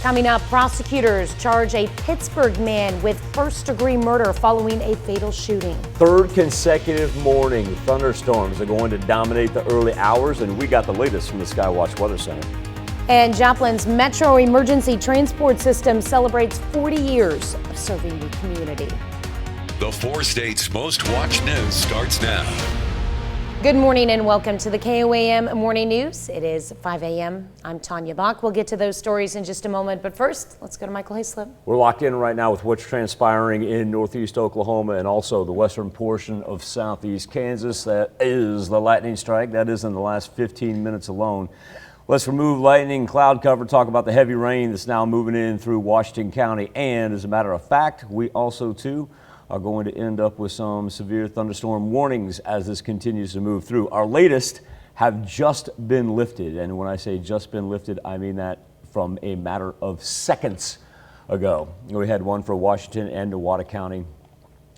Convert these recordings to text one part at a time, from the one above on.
Coming up, prosecutors charge a Pittsburgh man with first-degree murder following a fatal shooting. Third consecutive morning, thunderstorms are going to dominate the early hours, and we got the latest from the Skywatch Weather Center. And Joplin's Metro Emergency Transport System celebrates 40 years of serving the community. The 4 states' most watched news starts now. Good morning and welcome to the KOAM Morning News. It is 5 a.m. I'm Tanya Bach. We'll get to those stories in just a moment, but first, let's go to Michael Hayslip. We're locked in right now with what's transpiring in northeast Oklahoma and also the western portion of southeast Kansas. That is the lightning strike. That is in the last 15 minutes alone. Let's remove lightning cloud cover, talk about the heavy rain that's now moving in through Washington County. And as a matter of fact, we also, too, are going to end up with some severe thunderstorm warnings as this continues to move through. Our latest have just been lifted. And when I say just been lifted, I mean that from a matter of seconds ago. We had one for Washington and Newata County.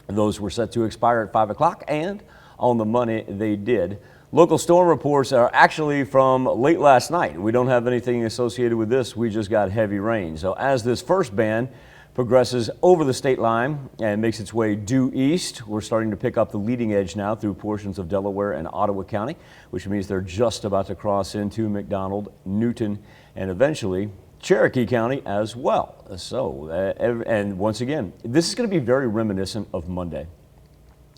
Those were set to expire at 5 o'clock, and on the money they did. Local storm reports are actually from late last night. We don't have anything associated with this. We just got heavy rain. So as this first band progresses over the state line and makes its way due east, we're starting to pick up the leading edge now through portions of Delaware and Ottawa County, which means they're just about to cross into McDonald, Newton, and eventually Cherokee County as well. So, and once again, this is going to be very reminiscent of Monday,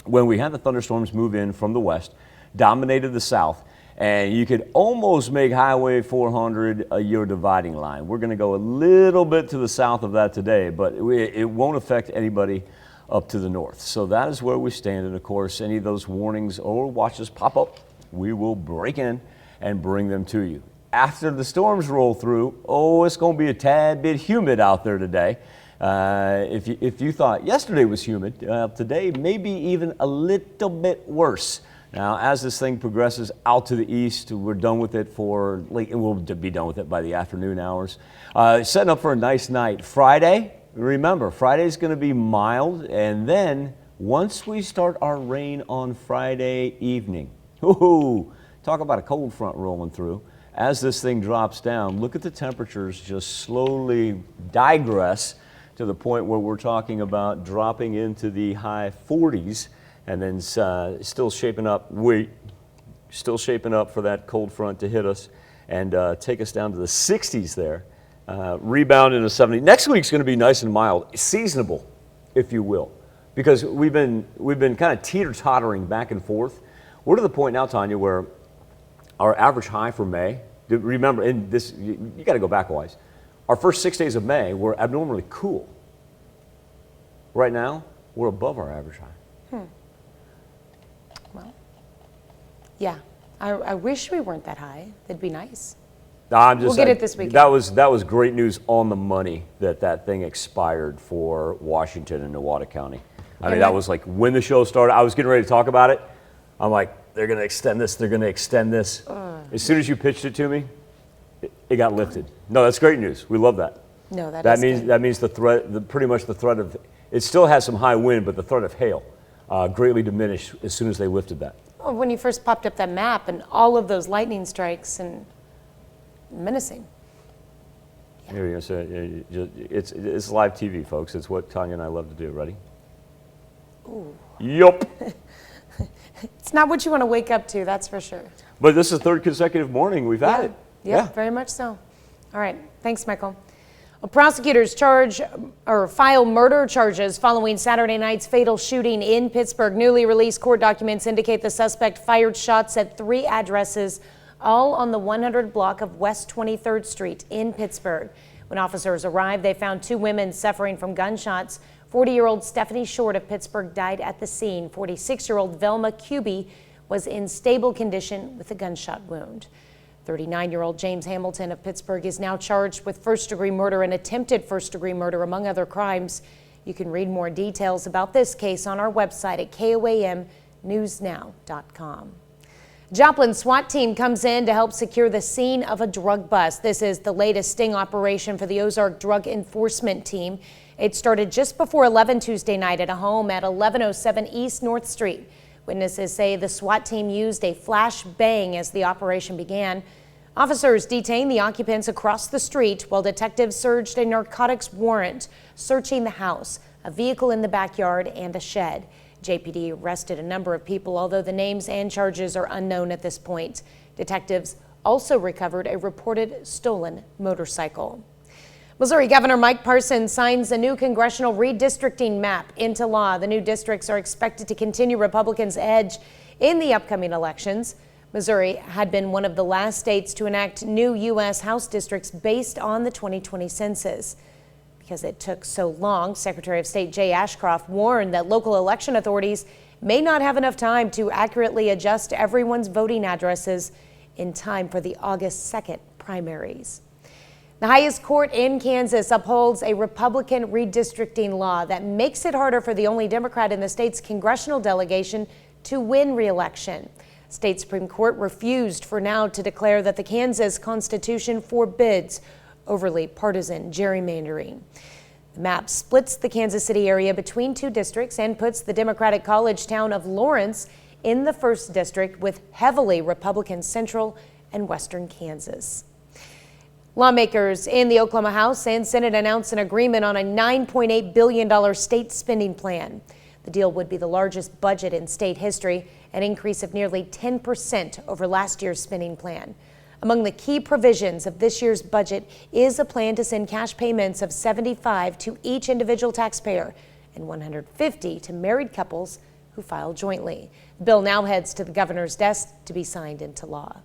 when we had the thunderstorms move in from the west, dominated the south, and you could almost make Highway 400 your dividing line. We're going to go a little bit to the south of that today, but it won't affect anybody up to the north. So that is where we stand, and of course, any of those warnings or watches pop up, we will break in and bring them to you. After the storms roll through, it's going to be a tad bit humid out there today. If you thought yesterday was humid, today maybe even a little bit worse. Now, as this thing progresses out to the east, we're done with it for late, and we'll be done with it by the afternoon hours. Setting up for a nice night. Friday, remember, Friday's going to be mild, and then once we start our rain on Friday evening, talk about a cold front rolling through. As this thing drops down, look at the temperatures just slowly digress to the point where we're talking about dropping into the high 40s. And then still shaping up for that cold front to hit us and take us down to the 60s there. Rebound into 70. Next week's going to be nice and mild, seasonable, if you will, because we've been kind of teeter-tottering back and forth. We're to the point now, Tanya, where our average high for May. Remember, in this, you got to go back a ways. Our first 6 days of May were abnormally cool. Right now, we're above our average high. Well, yeah, I wish we weren't that high. That'd be nice. We'll get it this weekend. That was great news on the money that thing expired for Washington and Newata County. I mean, that was like when the show started. I was getting ready to talk about it. I'm like, they're going to extend this. They're going to extend this. As soon as you pitched it to me, it got lifted. No, that's great news. We love that. No, that means the threat, pretty much the threat of, it still has some high wind, but the threat of hail greatly diminished as soon as they lifted that. Well, when you first popped up that map and all of those lightning strikes and menacing. Yeah. Here you go. It's live TV, folks. It's what Tanya and I love to do. Ready? Ooh. Yup. It's not what you want to wake up to, that's for sure. But this is the third consecutive morning we've had it. Yeah, very much so. All right. Thanks, Michael. Well, prosecutors file murder charges following Saturday night's fatal shooting in Pittsburgh. Newly released court documents indicate the suspect fired shots at 3 addresses, all on the 100 block of West 23rd Street in Pittsburgh. When officers arrived, they found 2 women suffering from gunshots. 40-year-old Stephanie Short of Pittsburgh died at the scene. 46-year-old Velma Kuby was in stable condition with a gunshot wound. 39-year-old James Hamilton of Pittsburgh is now charged with first-degree murder and attempted first-degree murder, among other crimes. You can read more details about this case on our website at KOAMnewsnow.com. Joplin SWAT team comes in to help secure the scene of a drug bust. This is the latest sting operation for the Ozark Drug Enforcement Team. It started just before 11 Tuesday night at a home at 1107 East North Street. Witnesses say the SWAT team used a flash bang as the operation began. Officers detained the occupants across the street while detectives surged a narcotics warrant, searching the house, a vehicle in the backyard, and a shed. JPD arrested a number of people, although the names and charges are unknown at this point. Detectives also recovered a reported stolen motorcycle. Missouri Governor Mike Parson signs a new congressional redistricting map into law. The new districts are expected to continue Republicans' edge in the upcoming elections. Missouri had been one of the last states to enact new U.S. House districts based on the 2020 census. Because it took so long, Secretary of State Jay Ashcroft warned that local election authorities may not have enough time to accurately adjust everyone's voting addresses in time for the August 2nd primaries. The highest court in Kansas upholds a Republican redistricting law that makes it harder for the only Democrat in the state's congressional delegation to win re-election. State Supreme Court refused for now to declare that the Kansas Constitution forbids overly partisan gerrymandering. The map splits the Kansas City area between two districts and puts the Democratic college town of Lawrence in the 1st district with heavily Republican central and western Kansas. Lawmakers in the Oklahoma House and Senate announced an agreement on a $9.8 billion state spending plan. The deal would be the largest budget in state history, an increase of nearly 10% over last year's spending plan. Among the key provisions of this year's budget is a plan to send cash payments of $75 to each individual taxpayer and $150 to married couples who file jointly. The bill now heads to the governor's desk to be signed into law.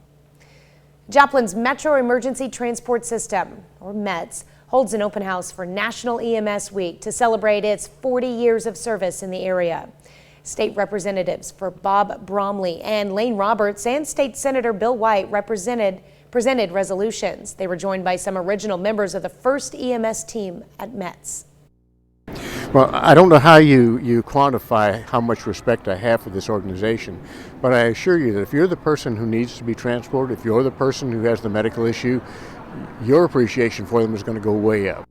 Joplin's Metro Emergency Transport System, or METS, holds an open house for National EMS Week to celebrate its 40 years of service in the area. State representatives for Bob Bromley and Lane Roberts and State Senator Bill White presented resolutions. They were joined by some original members of the first EMS team at METS. Well, I don't know how you quantify how much respect I have for this organization, but I assure you that if you're the person who needs to be transported, if you're the person who has the medical issue, your appreciation for them is going to go way up.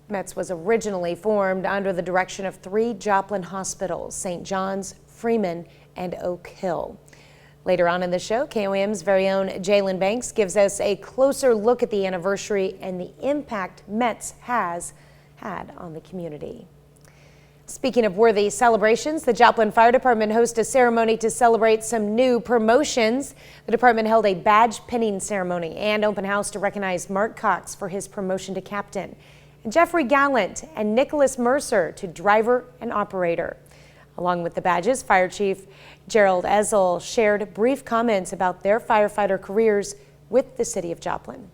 METS was originally formed under the direction of 3 Joplin hospitals, St. John's, Freeman, and Oak Hill. Later on in the show, KOAM's very own Jalen Banks gives us a closer look at the anniversary and the impact METS has had on the community. Speaking of worthy celebrations, the Joplin Fire Department hosted a ceremony to celebrate some new promotions. The department held a badge pinning ceremony and open house to recognize Mark Cox for his promotion to captain, and Jeffrey Gallant and Nicholas Mercer to driver and operator. Along with the badges, Fire Chief Gerald Ezel shared brief comments about their firefighter careers with the city of Joplin.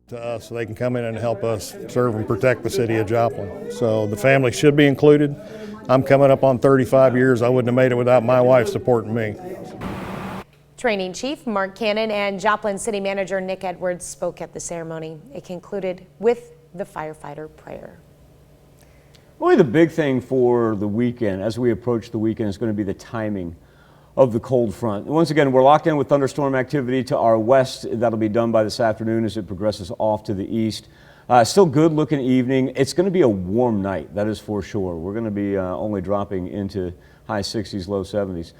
To us, so they can come in and help us serve and protect the city of Joplin. So the family should be included. I'm coming up on 35 years. I wouldn't have made it without my wife supporting me. Training Chief Mark Cannon and Joplin City Manager Nick Edwards spoke at the ceremony. It concluded with the firefighter prayer. Really the big thing for the weekend, as we approach the weekend, is going to be the timing of the cold front. Once again, we're locked in with thunderstorm activity to our west. That'll be done by this afternoon as it progresses off to the east. Still good looking evening. It's going to be a warm night, that is for sure. We're going to be only dropping into high 60s, low 70s.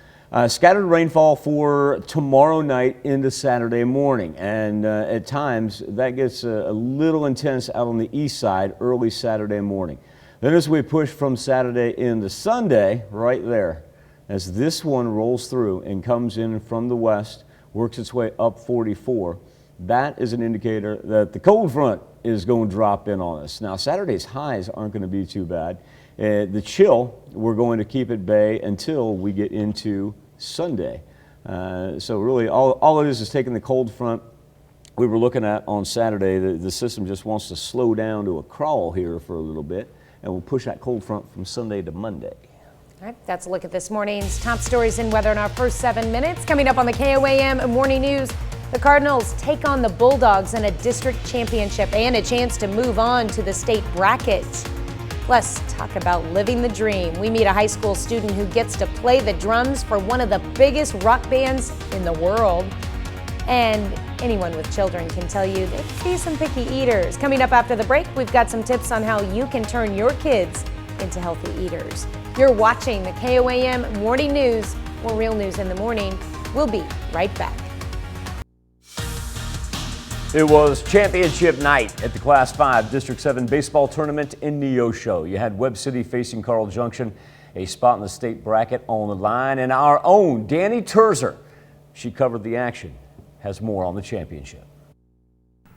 Scattered rainfall for tomorrow night into Saturday morning, and at times that gets a little intense out on the east side early Saturday morning. Then as we push from Saturday into Sunday, right there, as this one rolls through and comes in from the west, works its way up 44, that is an indicator that the cold front is going to drop in on us. Now, Saturday's highs aren't going to be too bad. The chill, we're going to keep at bay until we get into Sunday. So really, all it is taking the cold front we were looking at on Saturday. The system just wants to slow down to a crawl here for a little bit, and we'll push that cold front from Sunday to Monday. All right, that's a look at this morning's top stories in weather in our first 7 minutes. Coming up on the KOAM Morning News, the Cardinals take on the Bulldogs in a district championship and a chance to move on to the state bracket. Let's talk about living the dream. We meet a high school student who gets to play the drums for one of the biggest rock bands in the world. And anyone with children can tell you they can be some picky eaters. Coming up after the break, we've got some tips on how you can turn your kids into healthy eaters. You're watching the KOAM Morning News, more real news in the morning. We'll be right back. It was championship night at the Class 5 District 7 baseball tournament in Neosho. You had Webb City facing Carl Junction, a spot in the state bracket on the line, and our own Danny Terzer, she covered the action, has more on the championship.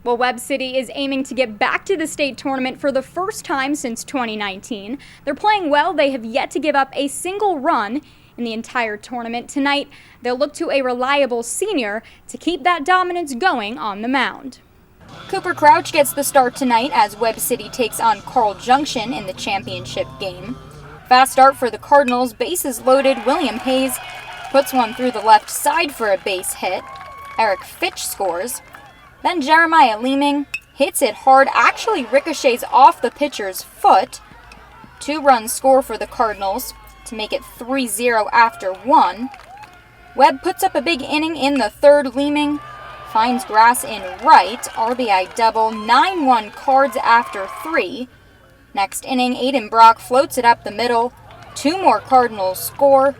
Well, Webb City is aiming to get back to the state tournament for the first time since 2019. They're playing well. They have yet to give up a single run in the entire tournament. Tonight, they'll look to a reliable senior to keep that dominance going on the mound. Cooper Crouch gets the start tonight as Webb City takes on Carl Junction in the championship game. Fast start for the Cardinals. Bases loaded. William Hayes puts one through the left side for a base hit. Eric Fitch scores. Then Jeremiah Leeming hits it hard, actually ricochets off the pitcher's foot. 2 runs score for the Cardinals to make it 3-0 after 1. Webb puts up a big inning in the third. Leeming finds grass in right. RBI double. 9-1 Cards after 3. Next inning, Aiden Brock floats it up the middle. 2 more Cardinals score.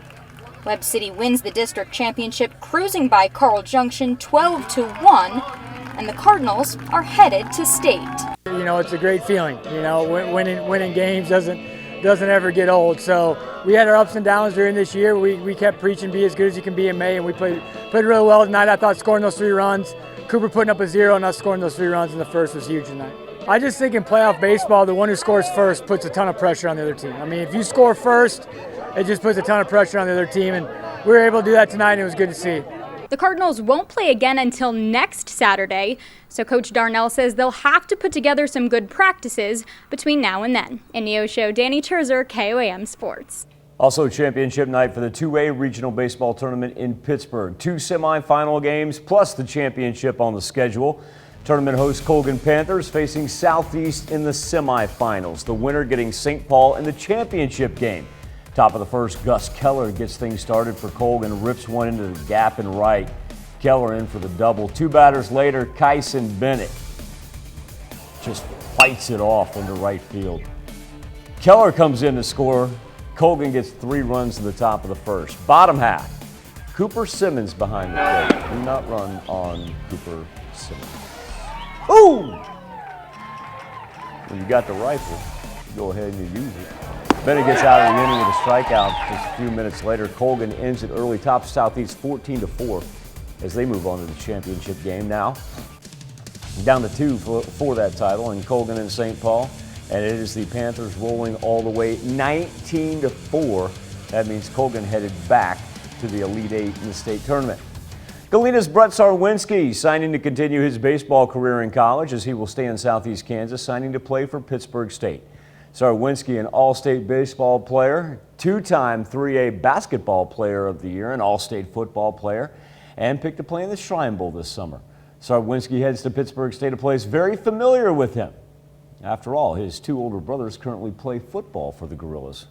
Webb City wins the district championship, cruising by Carl Junction 12-1. And the Cardinals are headed to state. You know, it's a great feeling. You know, winning games doesn't ever get old. So we had our ups and downs during this year. We kept preaching be as good as you can be in May, and we played really well tonight. I thought scoring those 3 runs, Cooper putting up a 0 and us scoring those 3 runs in the first was huge tonight. I just think in playoff baseball, the one who scores first puts a ton of pressure on the other team. I mean, if you score first, it just puts a ton of pressure on the other team, and we were able to do that tonight, and it was good to see. The Cardinals won't play again until next Saturday, so Coach Darnell says they'll have to put together some good practices between now and then. In Neosho, Danny Terzer, KOAM Sports. Also championship night for the 2A regional baseball tournament in Pittsburgh. 2 semifinal games plus the championship on the schedule. Tournament host Colgan Panthers facing Southeast in the semifinals. The winner getting St. Paul in the championship game. Top of the first, Gus Keller gets things started for Colgan, rips one into the gap and right. Keller in for the double. 2 batters later, Kyson Bennett just fights it off into right field. Keller comes in to score. Colgan gets 3 runs to the top of the first. Bottom half, Cooper Simmons behind the plate. Do not run on Cooper Simmons. Ooh! When you got the rifle, go ahead and you use it. Bennett gets out of the inning with a strikeout just a few minutes later. Colgan ends it early, top Southeast 14-4 as they move on to the championship game now. Down to 2 for that title, and Colgan and St. Paul. And it is the Panthers rolling all the way 19-4. That means Colgan headed back to the Elite 8 in the state tournament. Galena's Brett Sarwinski signing to continue his baseball career in college as he will stay in Southeast Kansas, signing to play for Pittsburgh State. Sarwinski, an all-state baseball player, 2-time 3A basketball player of the year, an all-state football player, and picked to play in the Shrine Bowl this summer. Sarwinski heads to Pittsburgh State, a place very familiar with him. After all, his 2 older brothers currently play football for the Gorillas.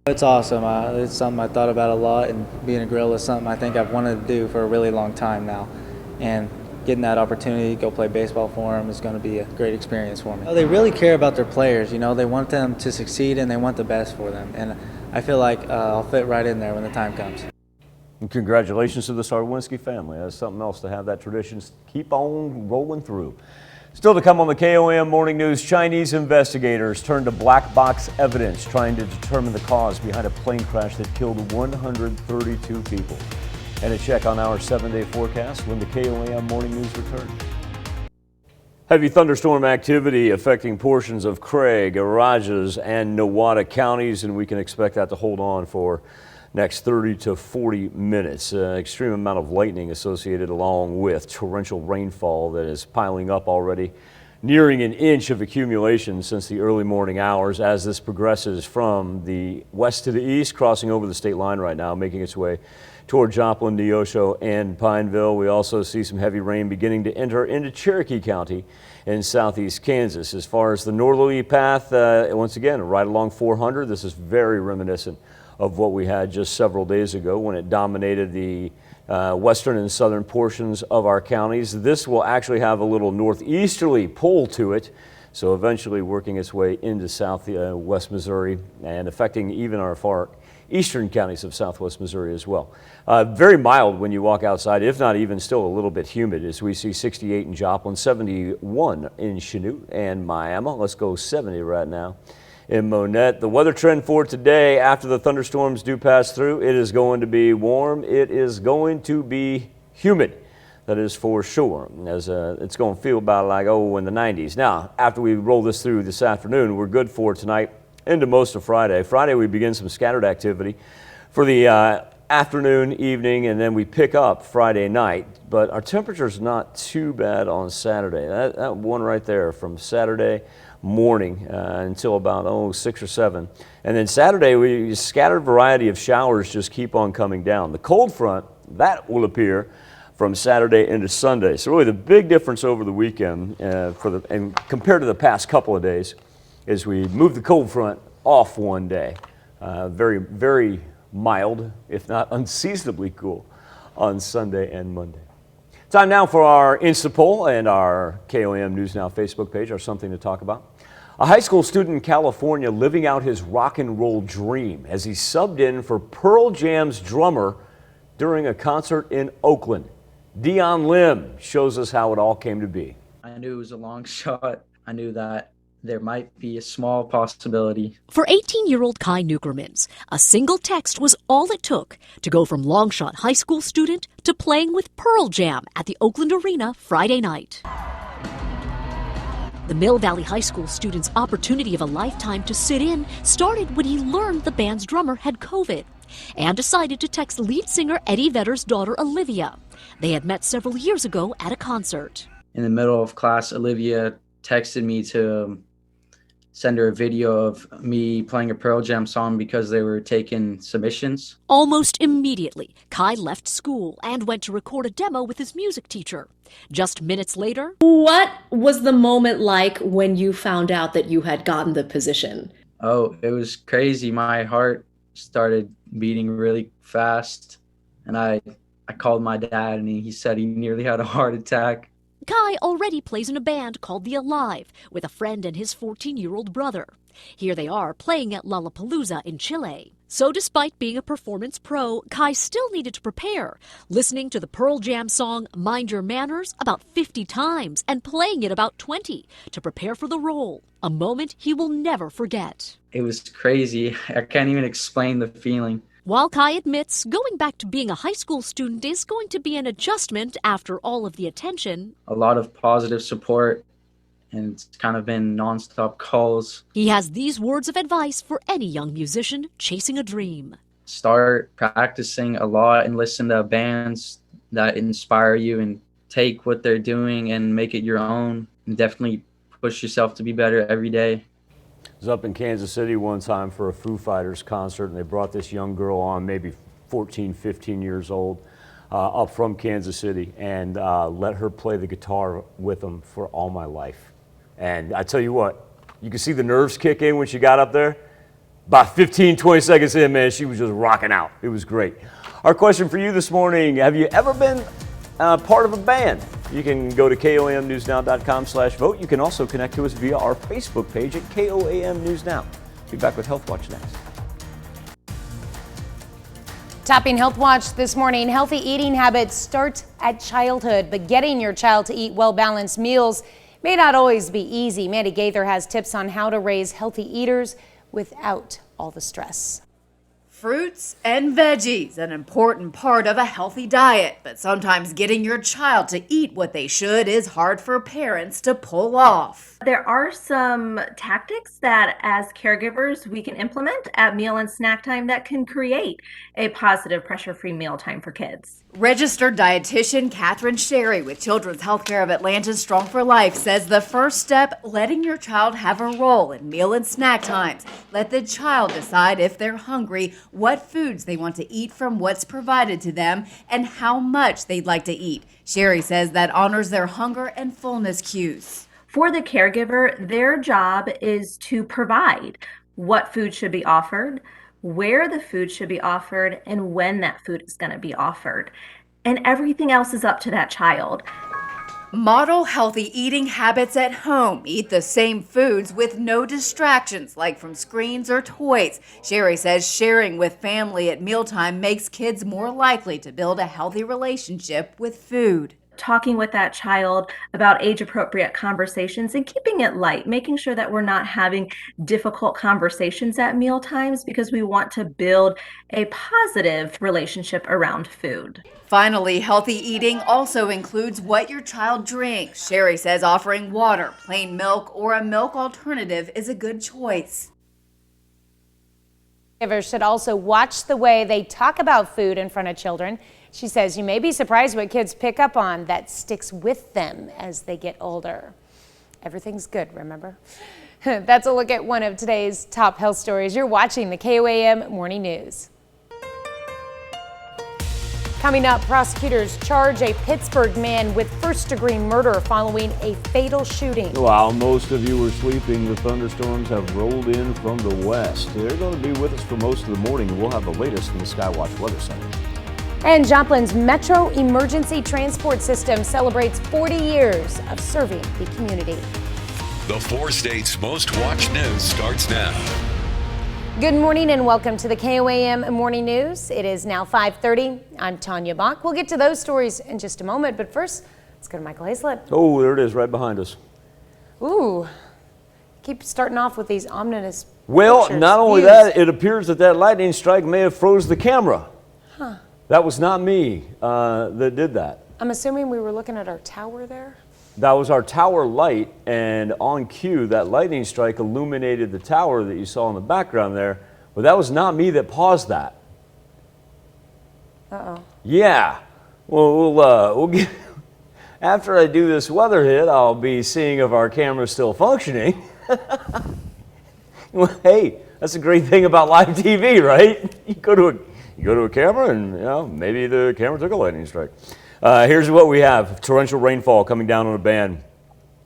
It's awesome. It's something I thought about a lot, and being a Gorilla is something I think I've wanted to do for a really long time now. And getting that opportunity to go play baseball for them is going to be a great experience for me. They really care about their players. You know, they want them to succeed and they want the best for them. And I feel like I'll fit right in there when the time comes. And congratulations to the Sarwinski family. That's something else to have that tradition keep on rolling through. Still to come on the KOAM Morning News, Chinese investigators turned to black box evidence trying to determine the cause behind a plane crash that killed 132 people. And a check on our 7-day forecast when the KOAM Morning News returns. Heavy thunderstorm activity affecting portions of Craig, Arajas, and Nowata counties, and we can expect that to hold on for next 30 to 40 minutes. Extreme amount of lightning associated along with torrential rainfall that is piling up already, nearing an inch of accumulation since the early morning hours as this progresses from the west to the east, crossing over the state line right now, making its way toward Joplin, Neosho, and Pineville. We also see some heavy rain beginning to enter into Cherokee County in southeast Kansas. As far as the northerly path, once again, right along 400, this is very reminiscent of what we had just several days ago when it dominated the western and southern portions of our counties. This will actually have a little northeasterly pull to it, so eventually working its way into southwest Missouri and affecting even our far eastern counties of southwest Missouri as well. Very mild when you walk outside, if not even still a little bit humid, as we see 68 in Joplin, 71 in Chanute and Miami. Let's go 70 right now in Monette. The weather trend for today, after the thunderstorms do pass through, it is going to be warm. It is going to be humid. That is for sure, as it's going to feel about like, in the 90s. Now, after we roll this through this afternoon, we're good for tonight into most of Friday. Friday, we begin some scattered activity for the afternoon, evening, and then we pick up Friday night. But our temperature's not too bad on Saturday. That one right there from Saturday morning until about 6 or 7. And then Saturday, we scattered variety of showers just keep on coming down. The cold front, that will appear from Saturday into Sunday. So really the big difference over the weekend and compared to the past couple of days is we moved the cold front off one day. Very, very mild, if not unseasonably cool on Sunday and Monday. Time now for our Insta poll and our KOAM News Now Facebook page, or something to talk about. A high school student in California living out his rock and roll dream as he subbed in for Pearl Jam's drummer during a concert in Oakland. Dion Lim shows us how it all came to be. I knew it was a long shot. I knew that there might be a small possibility. For 18-year-old Kai Nukermans, a single text was all it took to go from long-shot high school student to playing with Pearl Jam at the Oakland Arena Friday night. The Mill Valley High School student's opportunity of a lifetime to sit in started when he learned the band's drummer had COVID and decided to text lead singer Eddie Vedder's daughter Olivia. They had met several years ago at a concert. In the middle of class, Olivia texted me to send her a video of me playing a Pearl Jam song because they were taking submissions. Almost immediately, Kai left school and went to record a demo with his music teacher. Just minutes later... What was the moment like when you found out that you had gotten the position? Oh, it was crazy. My heart started beating really fast, and I called my dad, and he said he nearly had a heart attack. Kai already plays in a band called The Alive with a friend and his 14-year-old brother. Here they are playing at Lollapalooza in Chile. So despite being a performance pro, Kai still needed to prepare, listening to the Pearl Jam song Mind Your Manners about 50 times and playing it about 20 to prepare for the role, a moment he will never forget. It was crazy. I can't even explain the feeling. While Kai admits going back to being a high school student is going to be an adjustment after all of the attention, a lot of positive support, and it's kind of been nonstop calls. He has these words of advice for any young musician chasing a dream. Start practicing a lot and listen to bands that inspire you and take what they're doing and make it your own. And definitely push yourself to be better every day. I was up in Kansas City one time for a Foo Fighters concert, and they brought this young girl on, maybe 14, 15 years old, up from Kansas City, and let her play the guitar with them for all my life. And I tell you what, you could see the nerves kick in when she got up there. About 15, 20 seconds in, man, she was just rocking out. It was great. Our question for you this morning, have you ever been part of a band? You can go to KOAMNewsNow.com/vote. You can also connect to us via our Facebook page at KOAM News Now. Be back with Health Watch next. Topping Health Watch this morning, healthy eating habits start at childhood, but getting your child to eat well-balanced meals may not always be easy. Mandy Gaither has tips on how to raise healthy eaters without all the stress. Fruits and veggies, an important part of a healthy diet, but sometimes getting your child to eat what they should is hard for parents to pull off. There are some tactics that as caregivers we can implement at meal and snack time that can create a positive pressure-free meal time for kids. Registered dietitian Catherine Sherry with Children's Healthcare of Atlanta's Strong for Life says the first step, letting your child have a role in meal and snack times. Let the child decide if they're hungry, what foods they want to eat from what's provided to them, and how much they'd like to eat. Sherry says that honors their hunger and fullness cues. For the caregiver, their job is to provide what food should be offered, where the food should be offered, and when that food is going to be offered. And everything else is up to that child. Model healthy eating habits at home. Eat the same foods with no distractions, like from screens or toys. Sherry says sharing with family at mealtime makes kids more likely to build a healthy relationship with food. Talking with that child about age-appropriate conversations and keeping it light, making sure that we're not having difficult conversations at meal times, because we want to build a positive relationship around food. Finally, healthy eating also includes what your child drinks. Sherry says offering water, plain milk, or a milk alternative is a good choice. Caregivers should also watch the way they talk about food in front of children. She says you may be surprised what kids pick up on that sticks with them as they get older. Everything's good, remember? That's a look at one of today's top health stories. You're watching the KOAM Morning News. Coming up, prosecutors charge a Pittsburgh man with first-degree murder following a fatal shooting. While most of you were sleeping, the thunderstorms have rolled in from the west. They're going to be with us for most of the morning. We'll have the latest from the Skywatch Weather Center. And Joplin's Metro Emergency Transport System celebrates 40 years of serving the community. The 4 states' most watched news starts now. Good morning and welcome to the KOAM Morning News. It is now 5:30. I'm Tanya Bach. We'll get to those stories in just a moment, but first, let's go to Michael Hazlett. Oh, there it is right behind us. Ooh, keep starting off with these ominous Well, pictures, not only views. that, it appears that lightning strike may have froze the camera. Huh. That was not me that did that. I'm assuming we were looking at our tower there. That was our tower light, and on cue, that lightning strike illuminated the tower that you saw in the background there, but that was not me that paused that. Uh-oh. Yeah. Well, we'll get, after I do this weather hit, I'll be seeing if our camera's still functioning. Well, hey, that's a great thing about live TV, right? You go to a camera and, you know, maybe the camera took a lightning strike. Here's what we have. Torrential rainfall coming down on a band,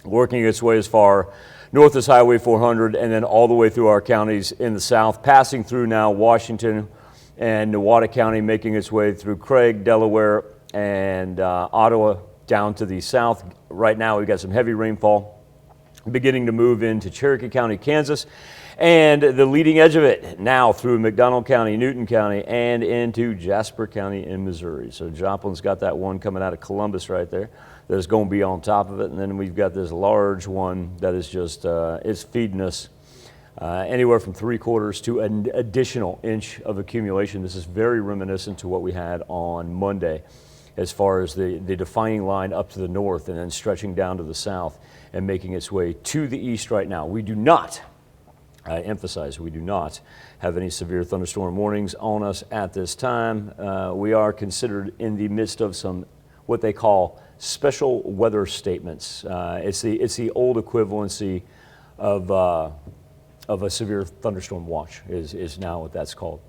working its way as far north as Highway 400 and then all the way through our counties in the south, passing through now Washington and Newada County, making its way through Craig, Delaware, and Ottawa down to the south. Right now we've got some heavy rainfall beginning to move into Cherokee County, Kansas, and the leading edge of it now through McDonald County, Newton County, and into Jasper County in Missouri. So Joplin's got that one coming out of Columbus right there that is going to be on top of it. And then we've got this large one that is just, it's feeding us anywhere from 3/4 to an additional inch of accumulation. This is very reminiscent to what we had on Monday as far as the defining line up to the north and then stretching down to the south and making its way to the east right now. We do not, I emphasize, we do not have any severe thunderstorm warnings on us at this time. We are considered in the midst of some what they call special weather statements. It's the old equivalency of a severe thunderstorm watch is now what that's called.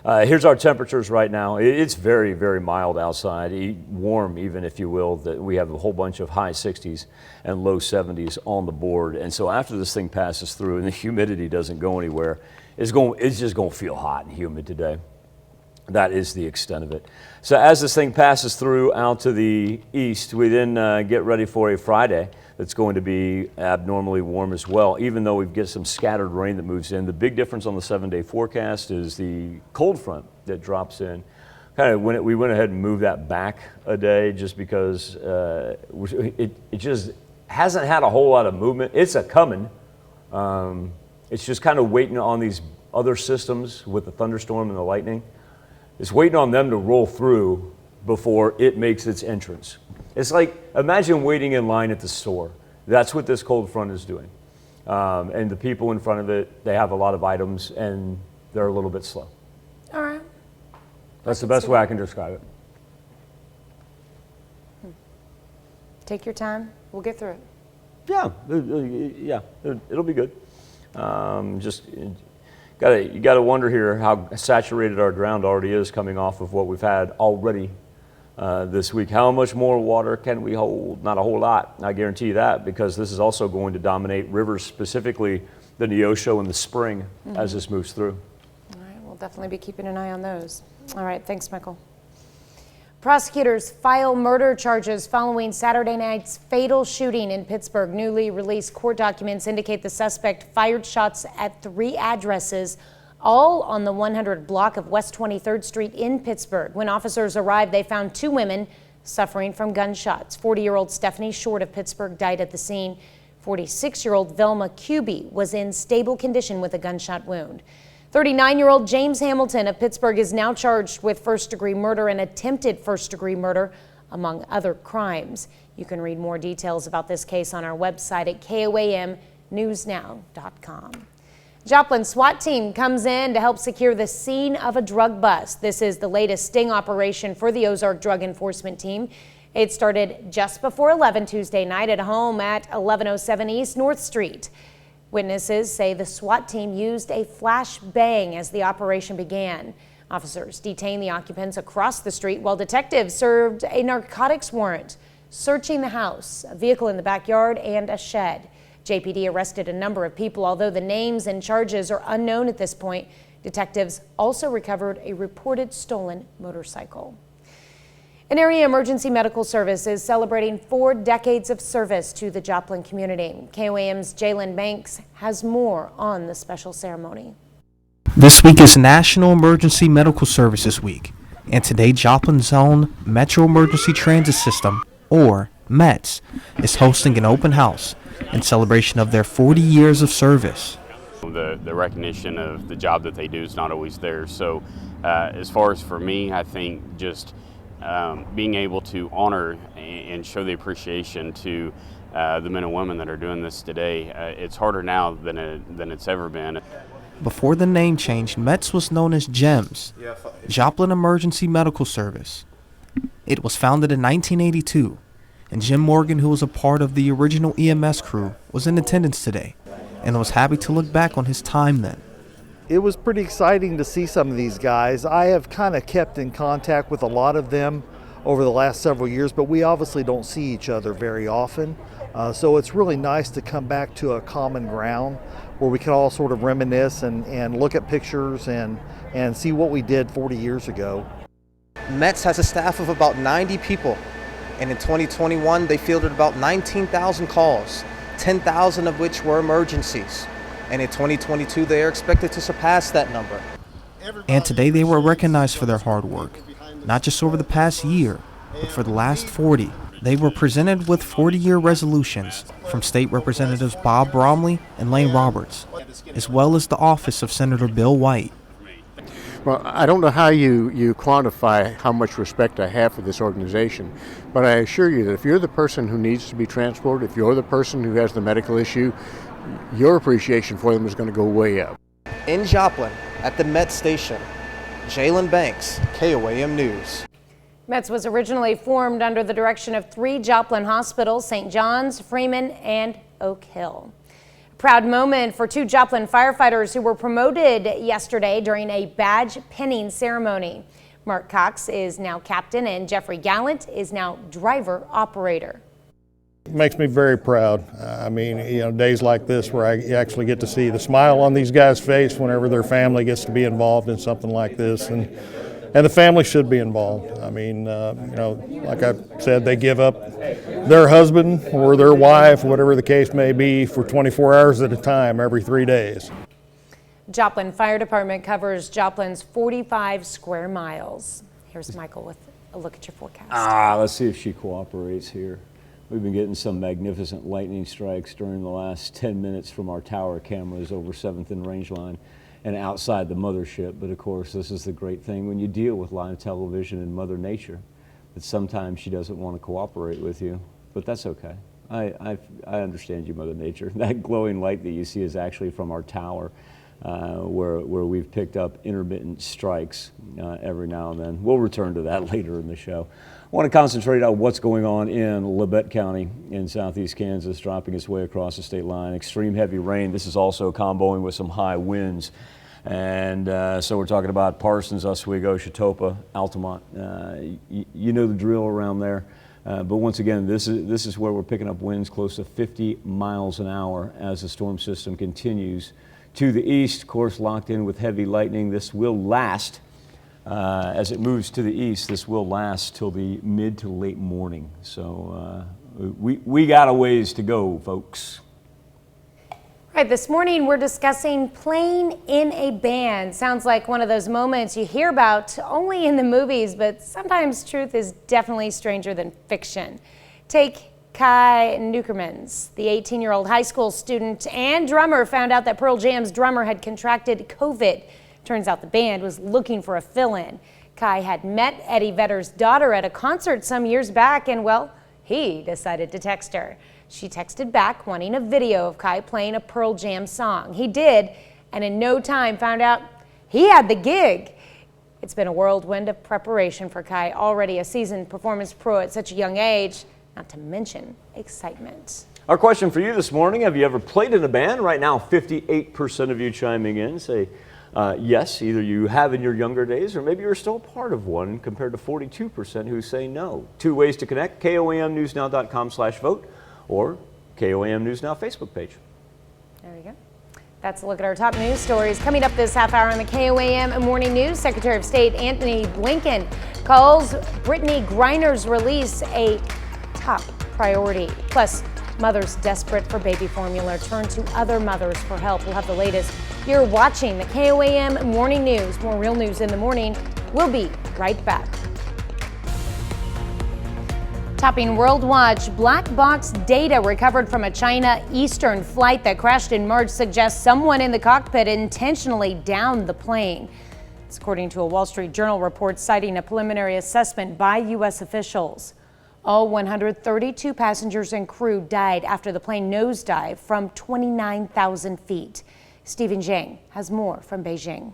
Here's our temperatures right now. It's very, very mild outside, warm even, if you will. That we have a whole bunch of high 60s and low 70s on the board. And so after this thing passes through and the humidity doesn't go anywhere, it's just going to feel hot and humid today. That is the extent of it. So as this thing passes through out to the east, we then get ready for a Friday that's going to be abnormally warm as well, even though we get some scattered rain that moves in. The big difference on the 7-day forecast is the cold front that drops in. Kind of we went ahead and moved that back a day just because it just hasn't had a whole lot of movement. It's coming. It's just kind of waiting on these other systems with the thunderstorm and the lightning. It's waiting on them to roll through before it makes its entrance. It's like, imagine waiting in line at the store. That's what this cold front is doing. And the people in front of it, they have a lot of items and they're a little bit slow. All right. That's the best way I can describe it. Take your time. We'll get through it. Yeah, it'll be good. You got to wonder here how saturated our ground already is coming off of what we've had already this week. How much more water can we hold? Not a whole lot, I guarantee you that, because this is also going to dominate rivers, specifically the Neosho in the spring as this moves through. All right, we'll definitely be keeping an eye on those. All right, thanks, Michael. Prosecutors file murder charges following Saturday night's fatal shooting in Pittsburgh. Newly released court documents indicate the suspect fired shots at 3 addresses, all on the 100 block of West 23rd Street in Pittsburgh. When officers arrived, they found 2 women suffering from gunshots. 40-year-old Stephanie Short of Pittsburgh died at the scene. 46-year-old Velma Cuby was in stable condition with a gunshot wound. 39-year-old James Hamilton of Pittsburgh is now charged with first-degree murder and attempted first-degree murder, among other crimes. You can read more details about this case on our website at KOAMnewsnow.com. Joplin SWAT team comes in to help secure the scene of a drug bust. This is the latest sting operation for the Ozark Drug Enforcement Team. It started just before 11 Tuesday night at a home at 1107 East North Street. Witnesses say the SWAT team used a flash bang as the operation began. Officers detained the occupants across the street while detectives served a narcotics warrant, searching the house, a vehicle in the backyard, and a shed. JPD arrested a number of people, although the names and charges are unknown at this point. Detectives also recovered a reported stolen motorcycle. An area emergency medical service is celebrating 4 decades of service to the Joplin community. KOAM's Jalen Banks has more on the special ceremony. This week is National Emergency Medical Services Week, and today Joplin's own Metro Emergency Transit System, or METS, is hosting an open house in celebration of their 40 years of service. The recognition of the job that they do is not always there. So as far as for me, I think just being able to honor and show the appreciation to the men and women that are doing this today, it's harder now than it's ever been. Before the name changed, METS was known as GEMS, Joplin Emergency Medical Service. It was founded in 1982, and Jim Morgan, who was a part of the original EMS crew, was in attendance today and was happy to look back on his time then. It was pretty exciting to see some of these guys. I have kind of kept in contact with a lot of them over the last several years, but we obviously don't see each other very often. So it's really nice to come back to a common ground where we can all sort of reminisce and look at pictures and see what we did 40 years ago. METS has a staff of about 90 people, and in 2021 they fielded about 19,000 calls, 10,000 of which were emergencies. And in 2022, they are expected to surpass that number. And today they were recognized for their hard work, not just over the past year, but for the last 40. They were presented with 40-year resolutions from State Representatives Bob Bromley and Lane Roberts, as well as the office of Senator Bill White. Well, I don't know how you quantify how much respect I have for this organization, but I assure you that if you're the person who needs to be transported, if you're the person who has the medical issue, your appreciation for them is going to go way up. In Joplin, at the METS station, Jalen Banks, KOAM News. METS was originally formed under the direction of 3 Joplin hospitals, St. John's, Freeman, and Oak Hill. A proud moment for 2 Joplin firefighters who were promoted yesterday during a badge pinning ceremony. Mark Cox is now captain and Jeffrey Gallant is now driver operator. It makes me very proud. I mean, you know, days like this where I actually get to see the smile on these guys' face whenever their family gets to be involved in something like this, and the family should be involved. I mean, you know, like I said, they give up their husband or their wife, whatever the case may be, for 24 hours at a time every 3 days. Joplin Fire Department covers Joplin's 45 square miles. Here's Michael with a look at your forecast. Let's see if she cooperates here. We've been getting some magnificent lightning strikes during the last 10 minutes from our tower cameras over 7th and Rangeline and outside the mothership. But of course, this is the great thing when you deal with live television and Mother Nature, that sometimes she doesn't want to cooperate with you, but that's okay. I understand you, Mother Nature. That glowing light that you see is actually from our tower, where we've picked up intermittent strikes every now and then. We'll return to that later in the show. I want to concentrate on what's going on in Labette County in southeast Kansas, dropping its way across the state line. Extreme heavy rain. This is also comboing with some high winds. And so we're talking about Parsons, Oswego, Chetopa, Altamont. You know the drill around there. But once again, this is where we're picking up winds close to 50 miles an hour as the storm system continues to the east. Of course, locked in with heavy lightning. This will last As it moves to the east, this will last till the mid to late morning. So we got a ways to go, folks. Right, this morning we're discussing playing in a band. Sounds like one of those moments you hear about only in the movies, but sometimes truth is definitely stranger than fiction. Take Kai Newkermans, the 18-year-old high school student and drummer, found out that Pearl Jam's drummer had contracted COVID. Turns out the band was looking for a fill-in. Kai had met Eddie Vedder's daughter at a concert some years back, and well, he decided to text her. She texted back wanting a video of Kai playing a Pearl Jam song. He did, and in no time found out he had the gig. It's been a whirlwind of preparation for Kai, already a seasoned performance pro at such a young age, not to mention excitement. Our question for you this morning, have you ever played in a band? Right now, 58% of you chiming in say yes, either you have in your younger days or maybe you're still part of one, compared to 42% who say no. Two ways to connect, KOAMnewsnow.com/vote or KOAM News Now Facebook page. There we go. That's a look at our top news stories. Coming up this half hour on the KOAM Morning News, Secretary of State Antony Blinken calls Brittany Griner's release a top priority. Plus, mothers desperate for baby formula turn to other mothers for help. We'll have the latest. You're watching the KOAM Morning News. More real news in the morning. We'll be right back. Topping World Watch, black box data recovered from a China Eastern flight that crashed in March suggests someone in the cockpit intentionally downed the plane. It's according to a Wall Street Journal report citing a preliminary assessment by U.S. officials. All 132 passengers and crew died after the plane nosedived from 29,000 feet. Stephen Zhang has more from Beijing.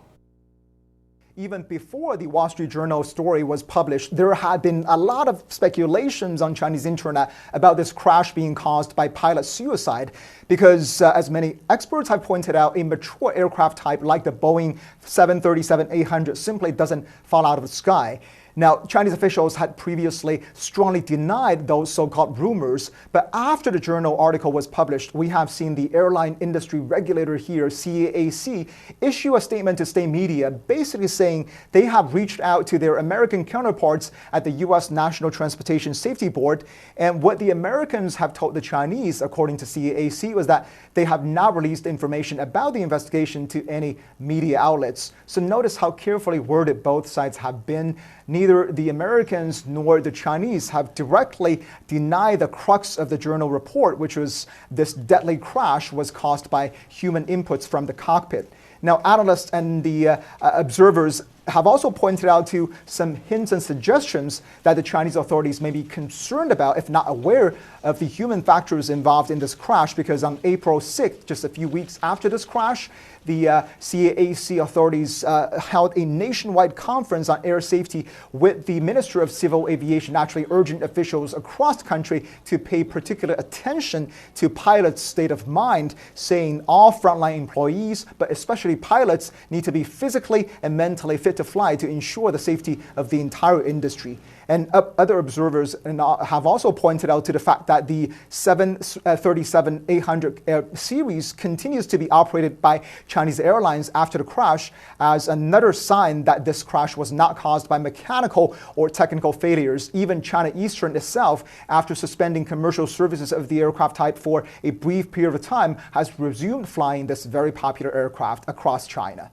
Even before the Wall Street Journal story was published, there had been a lot of speculations on Chinese internet about this crash being caused by pilot suicide because, as many experts have pointed out, a mature aircraft type like the Boeing 737-800 simply doesn't fall out of the sky. Now, Chinese officials had previously strongly denied those so-called rumors, but after the journal article was published, we have seen the airline industry regulator here, CAAC, issue a statement to state media basically saying they have reached out to their American counterparts at the U.S. National Transportation Safety Board, and what the Americans have told the Chinese, according to CAAC, was that they have not released information about the investigation to any media outlets. So notice how carefully worded both sides have been. Neither the Americans nor the Chinese have directly denied the crux of the journal report, which was this deadly crash was caused by human inputs from the cockpit. Now, analysts and the observers have also pointed out to some hints and suggestions that the Chinese authorities may be concerned about, if not aware, of the human factors involved in this crash, because on April 6th, just a few weeks after this crash, the CAAC authorities held a nationwide conference on air safety with the Minister of Civil Aviation, actually urging officials across the country to pay particular attention to pilots' state of mind, saying all frontline employees, but especially pilots, need to be physically and mentally fit to fly to ensure the safety of the entire industry. And other observers have also pointed out to the fact that the 737-800 series continues to be operated by Chinese airlines after the crash, as another sign that this crash was not caused by mechanical or technical failures. Even China Eastern itself, after suspending commercial services of the aircraft type for a brief period of time, has resumed flying this very popular aircraft across China.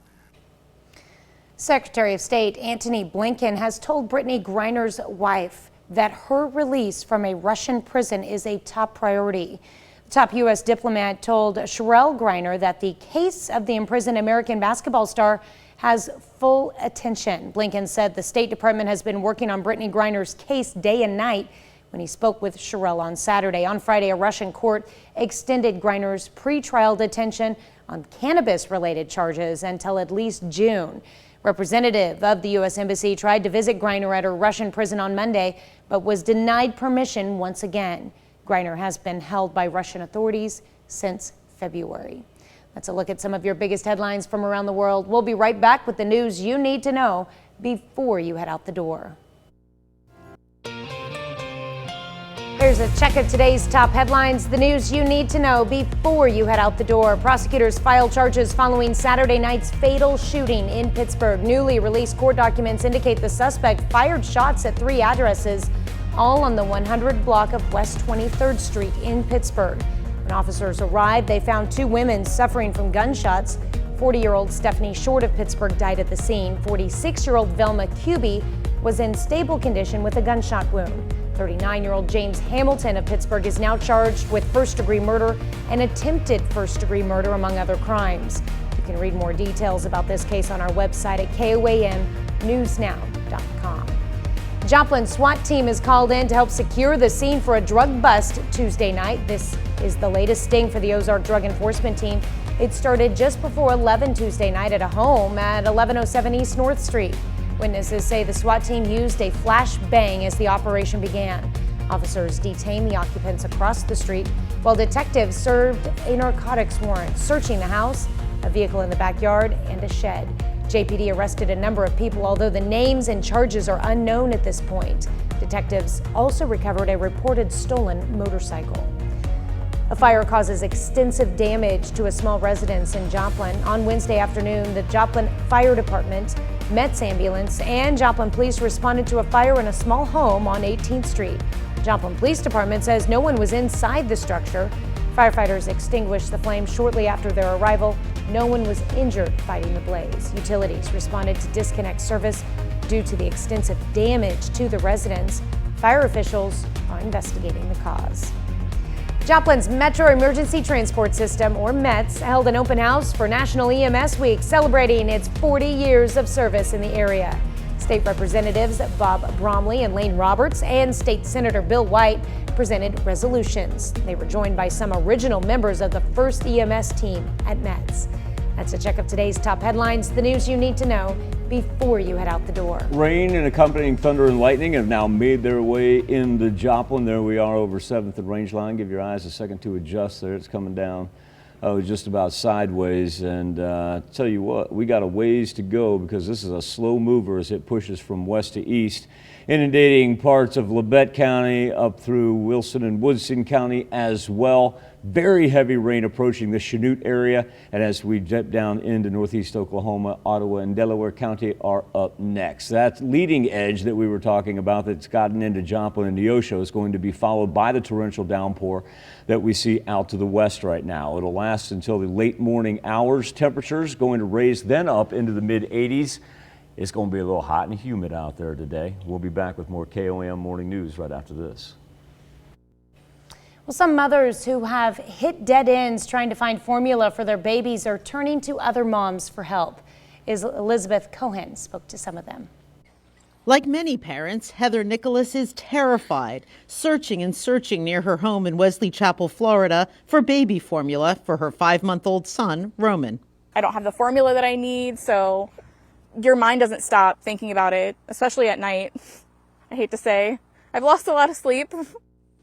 Secretary of State Antony Blinken has told Brittany Griner's wife that her release from a Russian prison is a top priority. The top U.S. diplomat told Sherelle Griner that the case of the imprisoned American basketball star has full attention. Blinken said the State Department has been working on Brittany Griner's case day and night when he spoke with Sherelle on Saturday. On Friday, a Russian court extended Griner's pretrial detention on cannabis-related charges until at least June. Representative of the U.S. Embassy tried to visit Griner at her Russian prison on Monday, but was denied permission once again. Griner has been held by Russian authorities since February. Let's a look at some of your biggest headlines from around the world. We'll be right back with the news you need to know before you head out the door. Here's a check of today's top headlines, the news you need to know before you head out the door. Prosecutors file charges following Saturday night's fatal shooting in Pittsburgh. Newly released court documents indicate the suspect fired shots at 3 addresses, all on the 100 block of West 23rd Street in Pittsburgh. When officers arrived, they found 2 women suffering from gunshots. 40-year-old Stephanie Short of Pittsburgh died at the scene. 46-year-old Velma Kuby was in stable condition with a gunshot wound. 39-year-old James Hamilton of Pittsburgh is now charged with first-degree murder and attempted first-degree murder, among other crimes. You can read more details about this case on our website at KOAMnewsnow.com. Joplin SWAT team is called in to help secure the scene for a drug bust Tuesday night. This is the latest sting for the Ozark Drug Enforcement Team. It started just before 11 Tuesday night at a home at 1107 East North Street. Witnesses say the SWAT team used a flash bang as the operation began. Officers detained the occupants across the street while detectives served a narcotics warrant, searching the house, a vehicle in the backyard, and a shed. JPD arrested a number of people, although the names and charges are unknown at this point. Detectives also recovered a reported stolen motorcycle. A fire causes extensive damage to a small residence in Joplin. On Wednesday afternoon, the Joplin Fire Department, Met's ambulance, and Joplin Police responded to a fire in a small home on 18th Street. Joplin Police Department says no one was inside the structure. Firefighters extinguished the flames shortly after their arrival. No one was injured fighting the blaze. Utilities responded to disconnect service due to the extensive damage to the residence. Fire officials are investigating the cause. Joplin's Metro Emergency Transport System, or METS, held an open house for National EMS Week, celebrating its 40 years of service in the area. State Representatives Bob Bromley and Lane Roberts and State Senator Bill White presented resolutions. They were joined by some original members of the first EMS team at METS. That's a check of today's top headlines, the news you need to know before you head out the door. Rain and accompanying thunder and lightning have now made their way into Joplin. There we are over 7th and Range Line. Give your eyes a second to adjust there. It's coming down just about sideways. And tell you what, we got a ways to go because this is a slow mover as it pushes from west to east, inundating parts of Labette County up through Wilson and Woodson County as well. Very heavy rain approaching the Chanute area, and as we jet down into northeast Oklahoma, Ottawa and Delaware County are up next. That leading edge that we were talking about that's gotten into Joplin and Neosho is going to be followed by the torrential downpour that we see out to the west right now. It'll last until the late morning hours. Temperatures going to raise then up into the mid 80s. It's going to be a little hot and humid out there today. We'll be back with more KOAM Morning News right after this. Well, some mothers who have hit dead ends trying to find formula for their babies are turning to other moms for help. Elizabeth Cohen spoke to some of them. Like many parents, Heather Nicholas is terrified, searching and searching near her home in Wesley Chapel, Florida, for baby formula for her 5-month-old son, Roman. I don't have the formula that I need, so your mind doesn't stop thinking about it, especially at night. I hate to say. I've lost a lot of sleep.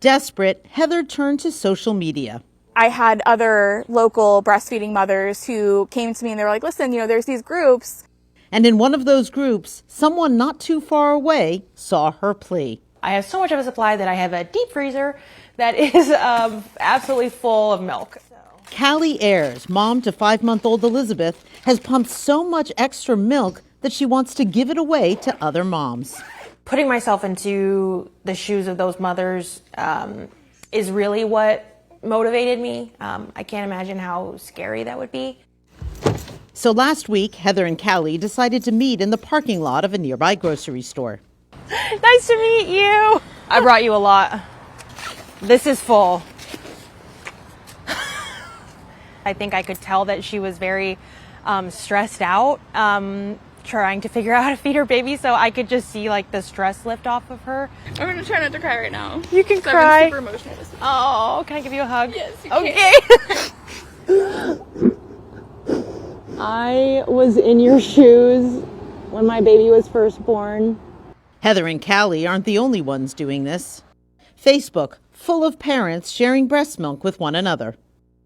Desperate, Heather turned to social media. I had other local breastfeeding mothers who came to me and they were like, listen, there's these groups. And in one of those groups, someone not too far away saw her plea. I have so much of a supply that I have a deep freezer that is absolutely full of milk. Callie Ayers, mom to 5-month-old Elizabeth, has pumped so much extra milk that she wants to give it away to other moms. Putting myself into the shoes of those mothers is really what motivated me. I can't imagine how scary that would be. So last week, Heather and Callie decided to meet in the parking lot of a nearby grocery store. Nice to meet you. I brought you a lot. This is full. I think I could tell that she was very stressed out. Trying to figure out how to feed her baby, so I could just see the stress lift off of her. I'm gonna try not to cry right now. You can cry. I'm super emotional. Oh, can I give you a hug? Yes, you can. I was in your shoes when my baby was first born. Heather and Callie aren't the only ones doing this. Facebook, full of parents sharing breast milk with one another.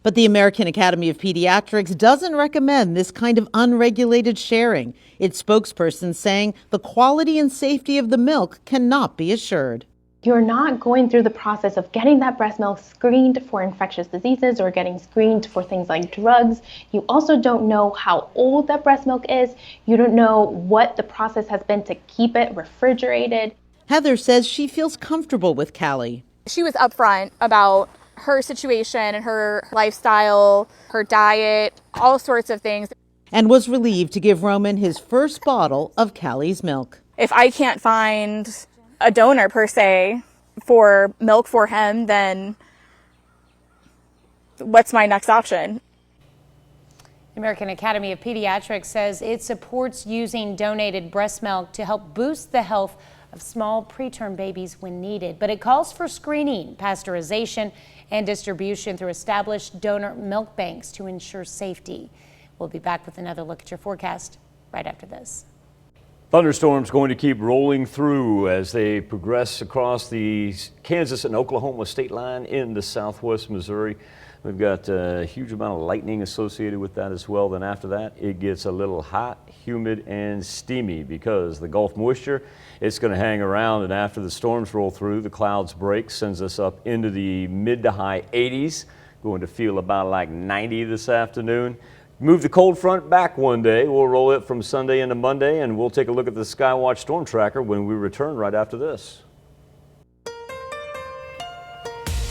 But the American Academy of Pediatrics doesn't recommend this kind of unregulated sharing, its spokesperson saying the quality and safety of the milk cannot be assured. You're not going through the process of getting that breast milk screened for infectious diseases or getting screened for things like drugs. You also don't know how old that breast milk is. You don't know what the process has been to keep it refrigerated. Heather says she feels comfortable with Callie. She was upfront about her situation and her lifestyle, her diet, all sorts of things. And was relieved to give Roman his first bottle of Callie's milk. If I can't find a donor per se for milk for him, then what's my next option? The American Academy of Pediatrics says it supports using donated breast milk to help boost the health of small preterm babies when needed, but it calls for screening, pasteurization, and distribution through established donor milk banks to ensure safety. We'll be back with another look at your forecast right after this. Thunderstorms going to keep rolling through as they progress across the Kansas and Oklahoma state line into southwest Missouri. We've got a huge amount of lightning associated with that as well. Then after that, it gets a little hot, humid, and steamy because the Gulf moisture, it's going to hang around, and after the storms roll through, the clouds break, sends us up into the mid to high 80s. Going to feel about like 90 this afternoon. Move the cold front back one day. We'll roll it from Sunday into Monday, and we'll take a look at the Skywatch Storm Tracker when we return right after this.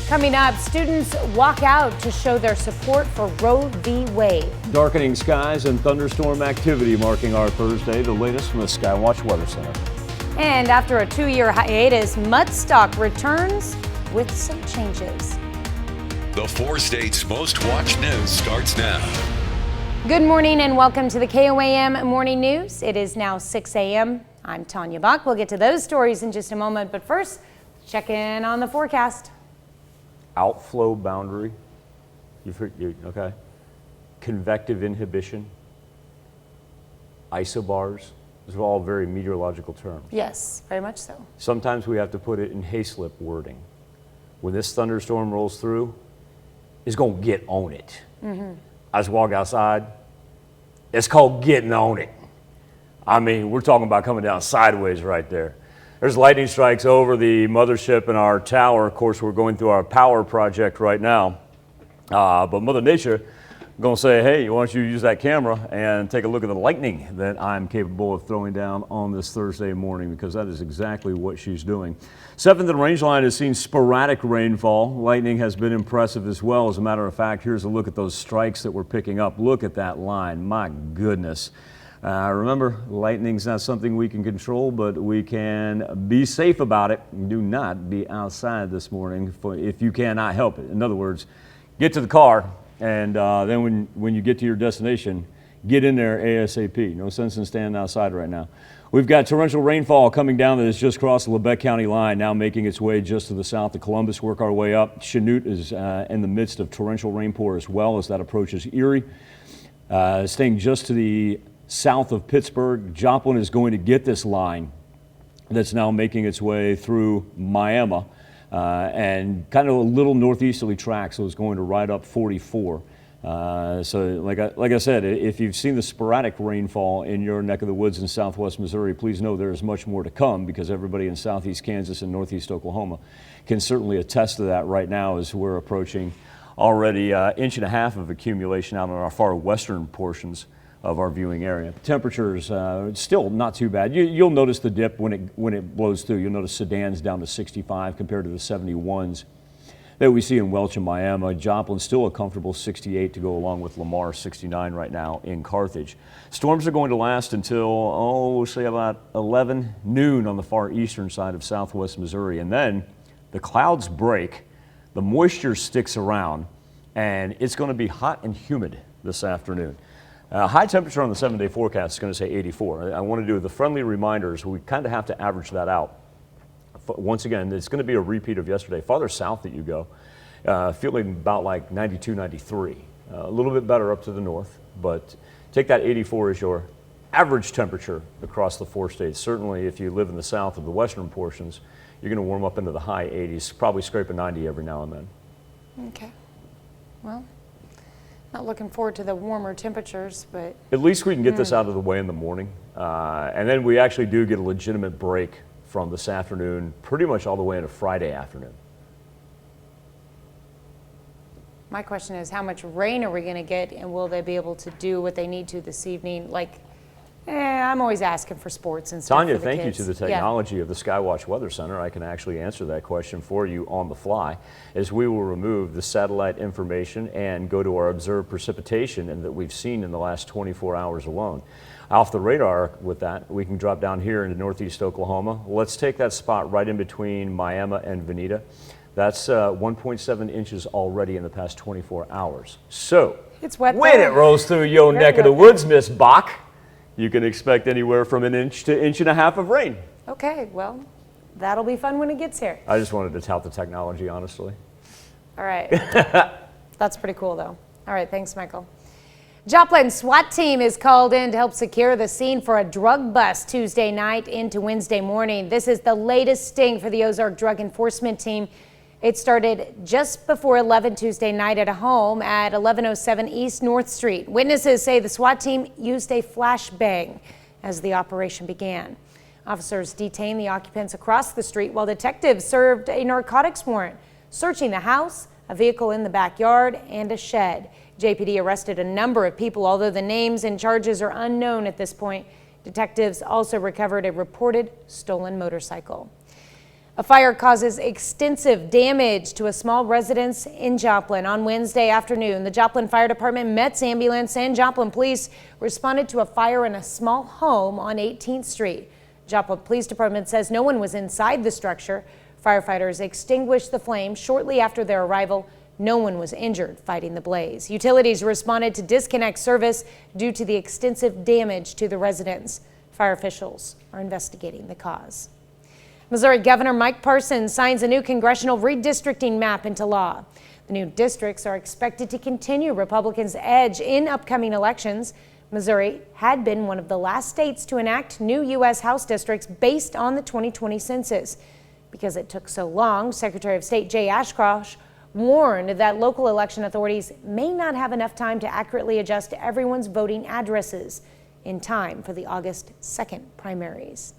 Coming up, students walk out to show their support for Roe v. Wade. Darkening skies and thunderstorm activity marking our Thursday, the latest from the Skywatch Weather Center. And after a 2-year hiatus, Mudstock returns with some changes. The 4 states' most watched news starts now. Good morning and welcome to the KOAM Morning News. It is now 6 a.m. I'm Tanya Bach. We'll get to those stories in just a moment, but first, check in on the forecast. Outflow boundary, you've heard, okay. Convective inhibition, isobars, those are all very meteorological terms. Yes, very much so. Sometimes we have to put it in hayslip wording. When this thunderstorm rolls through, it's going to get on it. I just walk outside, it's called getting on it. I mean, we're talking about coming down sideways right there. There's lightning strikes over the mothership and our tower. Of course, we're going through our power project right now. But Mother Nature going to say, hey, why don't you use that camera and take a look at the lightning that I'm capable of throwing down on this Thursday morning, because that is exactly what she's doing. 7th and range line has seen sporadic rainfall. Lightning has been impressive as well. As a matter of fact, here's a look at those strikes that we're picking up. Look at that line. My goodness. Remember, lightning's not something we can control, but we can be safe about it. Do not be outside this morning if you cannot help it. In other words, get to the car, and then when you get to your destination, get in there ASAP. No sense in standing outside right now. We've got torrential rainfall coming down that has just crossed the Lebec County line, now making its way just to the south of Columbus. Work our way up. Chanute is in the midst of torrential rainpour as well as that approaches Erie. Staying just to the south of Pittsburgh, Joplin is going to get this line that's now making its way through Miami and kind of a little northeasterly track, so it's going to ride up 44. So like I said, if you've seen the sporadic rainfall in your neck of the woods in southwest Missouri, please know there is much more to come, because everybody in southeast Kansas and northeast Oklahoma can certainly attest to that right now as we're approaching already 1.5 inches of accumulation out in our far western portions of our viewing area. Temperatures still not too bad. You'll notice the dip when it blows through. You'll notice Sedan's down to 65 compared to the 71s that we see in Welch and Miami. Joplin still a comfortable 68 to go along with Lamar 69 right now in Carthage. Storms are going to last until, we'll say about 11 noon on the far eastern side of southwest Missouri. And then the clouds break, the moisture sticks around, and it's going to be hot and humid this afternoon. High temperature on the 7-day forecast is going to say 84. I want to do the friendly reminders. We kind of have to average that out. Once again, it's going to be a repeat of yesterday. Farther south that you go, feeling about like 92, 93. A little bit better up to the north, but take that 84 as your average temperature across the 4 states. Certainly if you live in the south of the western portions, you're going to warm up into the high 80s, probably scrape a 90 every now and then. Okay. Well, not looking forward to the warmer temperatures, but at least we can get this out of the way in the morning. And then we actually do get a legitimate break from this afternoon pretty much all the way into Friday afternoon. My question is, how much rain are we going to get, and will they be able to do what they need to this evening? I'm always asking for sports and stuff. Tanya, for the thank kids. you to the technology of the Skywatch Weather Center. I can actually answer that question for you on the fly, as we will remove the satellite information and go to our observed precipitation and that we've seen in the last 24 hours alone. Off the radar with that, we can drop down here into northeast Oklahoma. Let's take that spot right in between Miami and Veneta. That's 1.7 inches already in the past 24 hours. So, it's wet when there. it rolls through your Very neck of the wet woods, Miss Bach, you can expect anywhere from an inch to inch and a half of rain. Okay, well, that'll be fun when it gets here. I just wanted to tout the technology, honestly. All right. That's pretty cool, though. All right, thanks, Michael. Joplin SWAT team is called in to help secure the scene for a drug bust Tuesday night into Wednesday morning. This is the latest sting for the Ozark Drug Enforcement Team. It started just before 11 Tuesday night at a home at 1107 East North Street. Witnesses say the SWAT team used a flashbang as the operation began. Officers detained the occupants across the street while detectives served a narcotics warrant, searching the house, a vehicle in the backyard, and a shed. JPD arrested a number of people, although the names and charges are unknown at this point. Detectives also recovered a reported stolen motorcycle. A fire causes extensive damage to a small residence in Joplin. On Wednesday afternoon, the Joplin Fire Department, Met's ambulance, and Joplin Police responded to a fire in a small home on 18th Street. Joplin Police Department says no one was inside the structure. Firefighters extinguished the flames shortly after their arrival. No one was injured fighting the blaze. Utilities responded to disconnect service due to the extensive damage to the residence. Fire officials are investigating the cause. Missouri Governor Mike Parson signs a new congressional redistricting map into law. The new districts are expected to continue Republicans' edge in upcoming elections. Missouri had been one of the last states to enact new U.S. House districts based on the 2020 census. Because it took so long, Secretary of State Jay Ashcroft warned that local election authorities may not have enough time to accurately adjust everyone's voting addresses in time for the August 2nd primaries.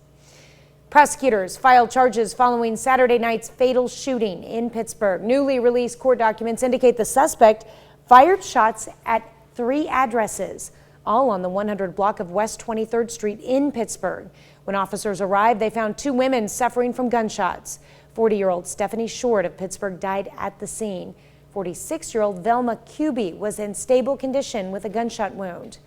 Prosecutors filed charges following Saturday night's fatal shooting in Pittsburgh. Newly released court documents indicate the suspect fired shots at 3 addresses, all on the 100 block of West 23rd Street in Pittsburgh. When officers arrived, they found 2 women suffering from gunshots. 40-year-old Stephanie Short of Pittsburgh died at the scene. 46-year-old Velma Kuby was in stable condition with a gunshot wound.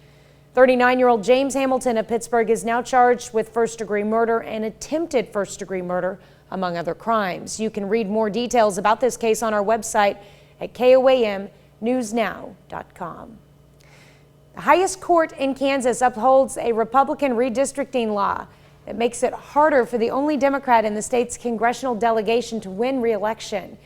39-year-old James Hamilton of Pittsburgh is now charged with first-degree murder and attempted first-degree murder, among other crimes. You can read more details about this case on our website at KOAMnewsnow.com. The highest court in Kansas upholds a Republican redistricting law that makes it harder for the only Democrat in the state's congressional delegation to win re-election.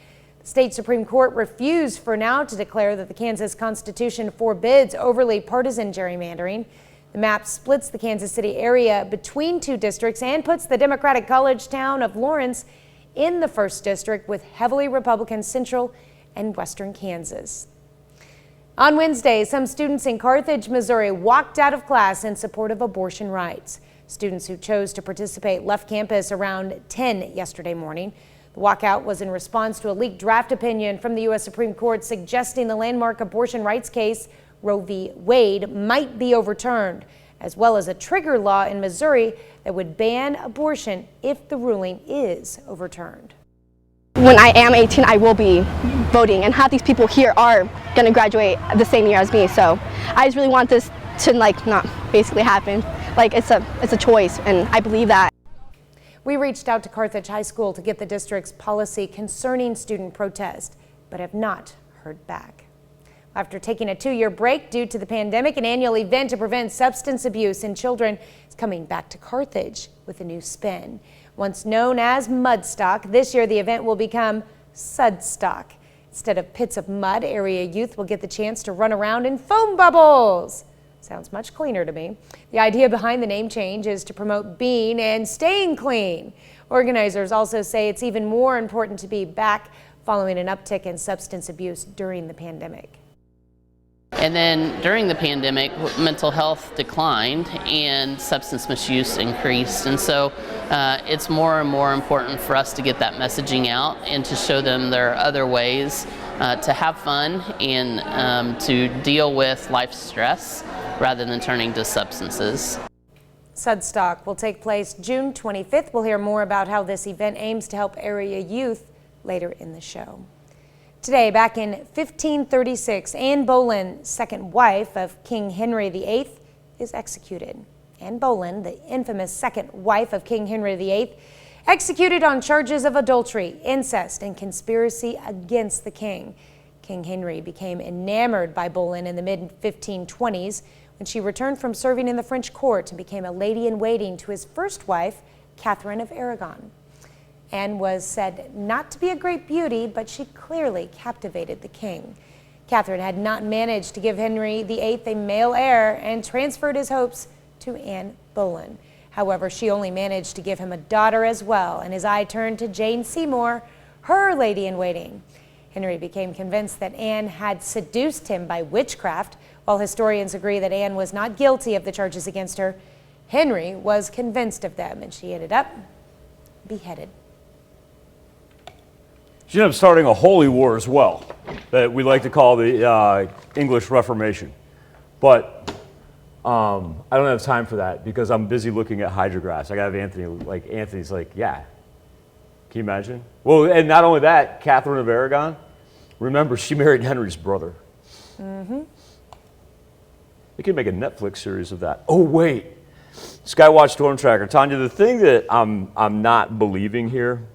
The state Supreme Court refused for now to declare that the Kansas Constitution forbids overly partisan gerrymandering. The map splits the Kansas City area between 2 districts and puts the Democratic college town of Lawrence in the 1st district with heavily Republican central and western Kansas. On Wednesday, some students in Carthage, Missouri walked out of class in support of abortion rights. Students who chose to participate left campus around 10 yesterday morning. The walkout was in response to a leaked draft opinion from the U.S. Supreme Court suggesting the landmark abortion rights case Roe v. Wade might be overturned, as well as a trigger law in Missouri that would ban abortion if the ruling is overturned. When I am 18, I will be voting, and half these people here are going to graduate the same year as me, so I just really want this to not basically happen. It's a choice, and I believe that. We reached out to Carthage High School to get the district's policy concerning student protest, but have not heard back. After taking a 2-year break due to the pandemic, an annual event to prevent substance abuse in children is coming back to Carthage with a new spin. Once known as Mudstock, this year the event will become Sudstock. Instead of pits of mud, area youth will get the chance to run around in foam bubbles. Sounds much cleaner to me. The idea behind the name change is to promote being and staying clean. Organizers also say it's even more important to be back following an uptick in substance abuse during the pandemic. And then during the pandemic, mental health declined and substance misuse increased. And so it's more and more important for us to get that messaging out and to show them there are other ways to have fun and to deal with life's stress rather than turning to substances. Sudstock will take place June 25th. We'll hear more about how this event aims to help area youth later in the show. Today, back in 1536, Anne Bolin, second wife of King Henry VIII, is executed. Anne Bolin, the infamous second wife of King Henry VIII, executed on charges of adultery, incest, and conspiracy against the king. King Henry became enamored by Bolin in the mid-1520s when she returned from serving in the French court and became a lady-in-waiting to his first wife, Catherine of Aragon. Anne was said not to be a great beauty, but she clearly captivated the king. Catherine had not managed to give Henry VIII a male heir and transferred his hopes to Anne Bolin. However, she only managed to give him a daughter as well, and his eye turned to Jane Seymour, her lady-in-waiting. Henry became convinced that Anne had seduced him by witchcraft. While historians agree that Anne was not guilty of the charges against her, Henry was convinced of them, and she ended up beheaded. She ended up starting a holy war as well, that we like to call the English Reformation. But I don't have time for that because I'm busy looking at hydrographs. I gotta have Anthony, Anthony's like, yeah. Can you imagine? Well, and not only that, Catherine of Aragon, remember, she married Henry's brother. Mm-hmm. We could make a Netflix series of that. Oh, wait. Skywatch Storm Tracker. Tanya, the thing that I'm not believing here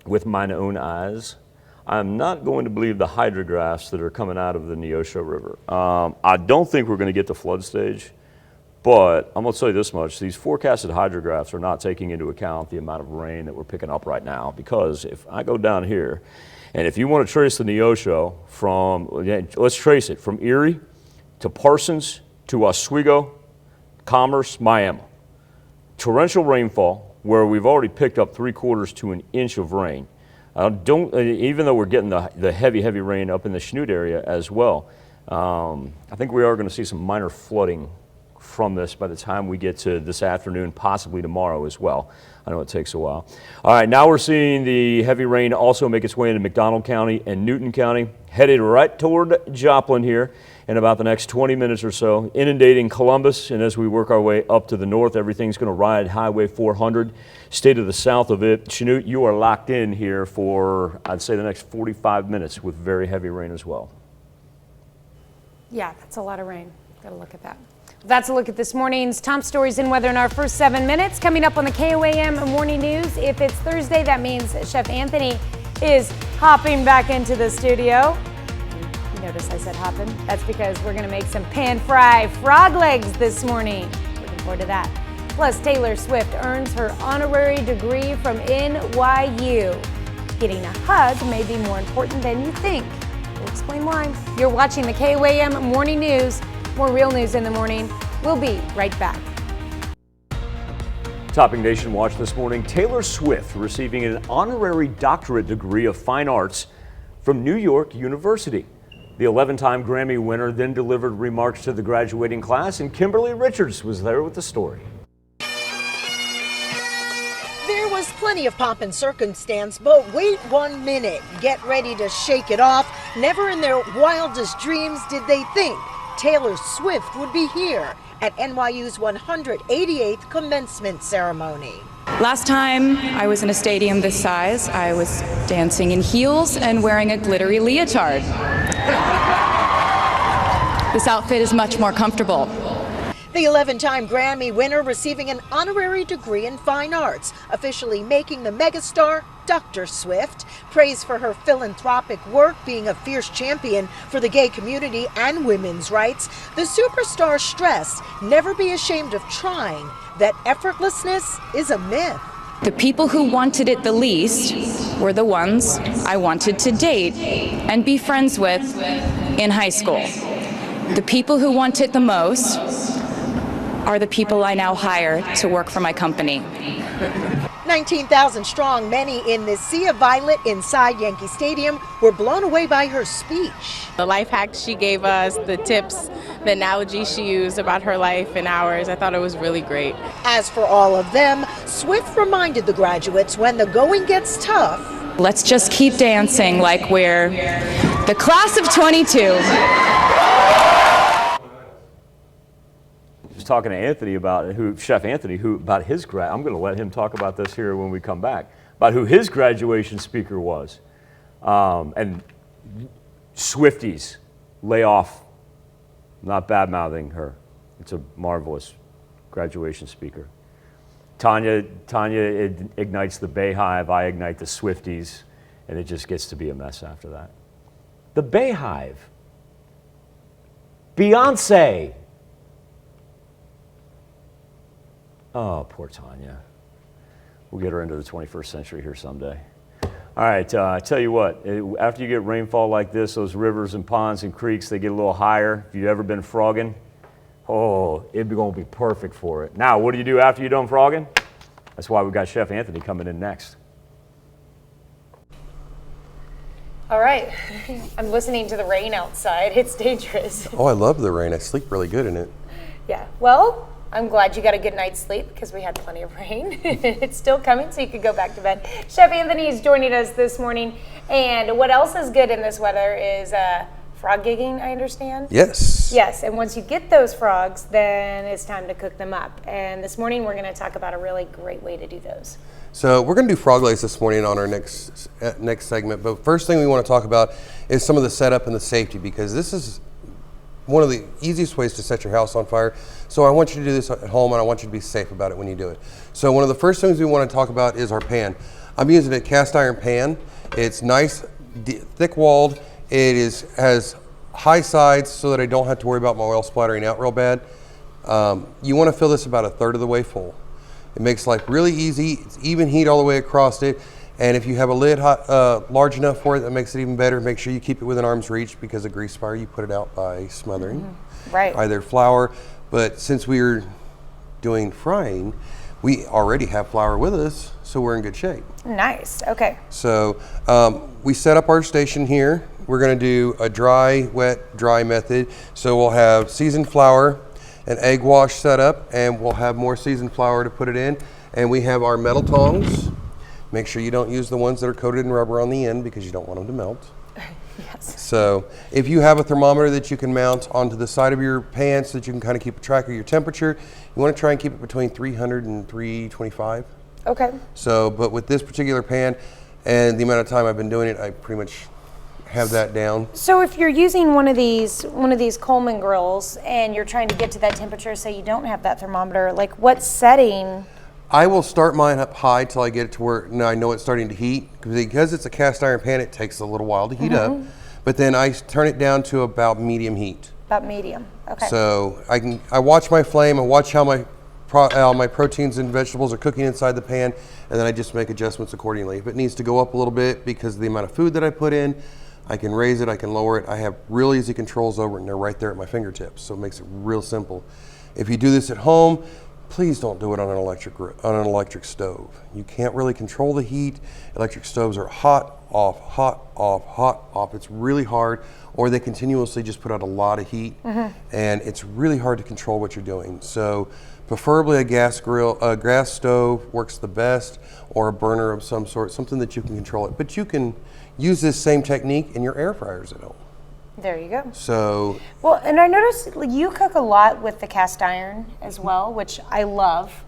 with mine own eyes, I'm not going to believe the hydrographs that are coming out of the Neosho River. I don't think we're going to get to flood stage, but I'm going to tell you this much. These forecasted hydrographs are not taking into account the amount of rain that we're picking up right now, because if I go down here, and if you want to trace the Neosho from, let's trace it from Erie to Parsons to Oswego, Commerce, Miami. Torrential rainfall, where we've already picked up 3/4 to an inch of rain. Even though we're getting the heavy rain up in the Chanute area as well, I think we are going to see some minor flooding from this by the time we get to this afternoon, possibly tomorrow as well. I know it takes a while. All right, now we're seeing the heavy rain also make its way into McDonald County and Newton County, headed right toward Joplin here in about the next 20 minutes or so, inundating Columbus. And as we work our way up to the north, everything's going to ride Highway 400. Stay to the south of it. Chanute, you are locked in here for, I'd say, the next 45 minutes with very heavy rain as well. Yeah, that's a lot of rain. Got to look at that. That's a look at this morning's top stories and weather in our first 7 minutes. Coming up on the KOAM Morning News, if it's Thursday, that means Chef Anthony is hopping back into the studio. You notice I said hopping? That's because we're going to make some pan-fry frog legs this morning. Looking forward to that. Plus, Taylor Swift earns her honorary degree from NYU. Getting a hug may be more important than you think. We'll explain why. You're watching the KOAM Morning News. More real news in the morning. We'll be right back. Topping Nation Watch this morning, Taylor Swift receiving an honorary doctorate degree of fine arts from New York University. The 11-time Grammy winner then delivered remarks to the graduating class, and Kimberly Richards was there with the story. There was plenty of pomp and circumstance, but wait 1 minute. Get ready to shake it off. Never in their wildest dreams did they think Taylor Swift would be here at NYU's 188th commencement ceremony. Last time I was in a stadium this size, I was dancing in heels and wearing a glittery leotard. This outfit is much more comfortable. The 11-time Grammy winner receiving an honorary degree in fine arts, officially making the megastar Dr. Swift. Praise for her philanthropic work, being a fierce champion for the gay community and women's rights. The superstar stressed, never be ashamed of trying, that effortlessness is a myth. The people who wanted it the least were the ones I wanted to date and be friends with in high school. The people who want it the most are the people I now hire to work for my company. 19,000 strong, many in this sea of violet inside Yankee Stadium were blown away by her speech. The life hacks she gave us, the tips, the analogies she used about her life and ours, I thought it was really great. As for all of them, Swift reminded the graduates when the going gets tough, Let's just keep dancing like we're the class of 22. Just talking to Anthony about Chef Anthony, about his grad. I'm going to let him talk about this here when we come back, about who his graduation speaker was. And Swifties, lay off. Not bad-mouthing her. It's a marvelous graduation speaker. Tanya ignites the Bayhive, I ignite the Swifties, and it just gets to be a mess after that. The Bayhive. Beyonce. Oh, poor Tanya. We'll get her into the 21st century here someday. All right, I tell you what, after you get rainfall like this, those rivers and ponds and creeks, they get a little higher. If you've ever been frogging, oh, it'd be going to be perfect for it. Now, what do you do after you're done frogging? That's why we got Chef Anthony coming in next. All right, I'm listening to the rain outside. It's dangerous. Oh, I love the rain. I sleep really good in it. Yeah, well, I'm glad you got a good night's sleep because we had plenty of rain. It's still coming, so you could go back to bed. Chef Anthony is joining us this morning. And what else is good in this weather is frog gigging, I understand? Yes. Yes, and once you get those frogs, then it's time to cook them up. And this morning we're going to talk about a really great way to do those. So we're going to do frog legs this morning on our next segment. But first thing we want to talk about is some of the setup and the safety, because this is one of the easiest ways to set your house on fire. So I want you to do this at home, and I want you to be safe about it when you do it. So one of the first things we want to talk about is our pan. I'm using a cast iron pan. It's nice, thick-walled. It has high sides so that I don't have to worry about my oil splattering out real bad. You want to fill this about a third of the way full. It makes life really easy. It's even heat all the way across it. And if you have a lid large enough for it, that makes it even better. Make sure you keep it within arm's reach, because a grease fire, you put it out by smothering. Right. Either flour, but since we're doing frying, we already have flour with us, so we're in good shape. Nice, okay. So we set up our station here. We're gonna do a dry, wet, dry method. So we'll have seasoned flour, an egg wash set up, and we'll have more seasoned flour to put it in. And we have our metal tongs. Make sure you don't use the ones that are coated in rubber on the end, because you don't want them to melt. Yes. So if you have a thermometer that you can mount onto the side of your pan so that you can kind of keep a track of your temperature, you want to try and keep it between 300 and 325. Okay. So, but with this particular pan and the amount of time I've been doing it, I pretty much have that down. So if you're using one of these Coleman grills and you're trying to get to that temperature, say you don't have that thermometer, like what setting? I will start mine up high till I get it to where I know it's starting to heat. Because it's a cast iron pan, it takes a little while to heat up. But then I turn it down to about medium heat. About medium, okay. So I watch my flame, I watch how my proteins and vegetables are cooking inside the pan, and then I just make adjustments accordingly. If it needs to go up a little bit because of the amount of food that I put in, I can raise it, I can lower it. I have real easy controls over it, and they're right there at my fingertips, so it makes it real simple. If you do this at home, please don't do it on an electric stove. You can't really control the heat. Electric stoves are hot, off, hot, off, hot, off. It's really hard, or they continuously just put out a lot of heat, and it's really hard to control what you're doing. So preferably a gas stove works the best, or a burner of some sort, something that you can control it. But you can use this same technique in your air fryers at home. There you go. So, well, and I noticed you cook a lot with the cast iron as well, which I love.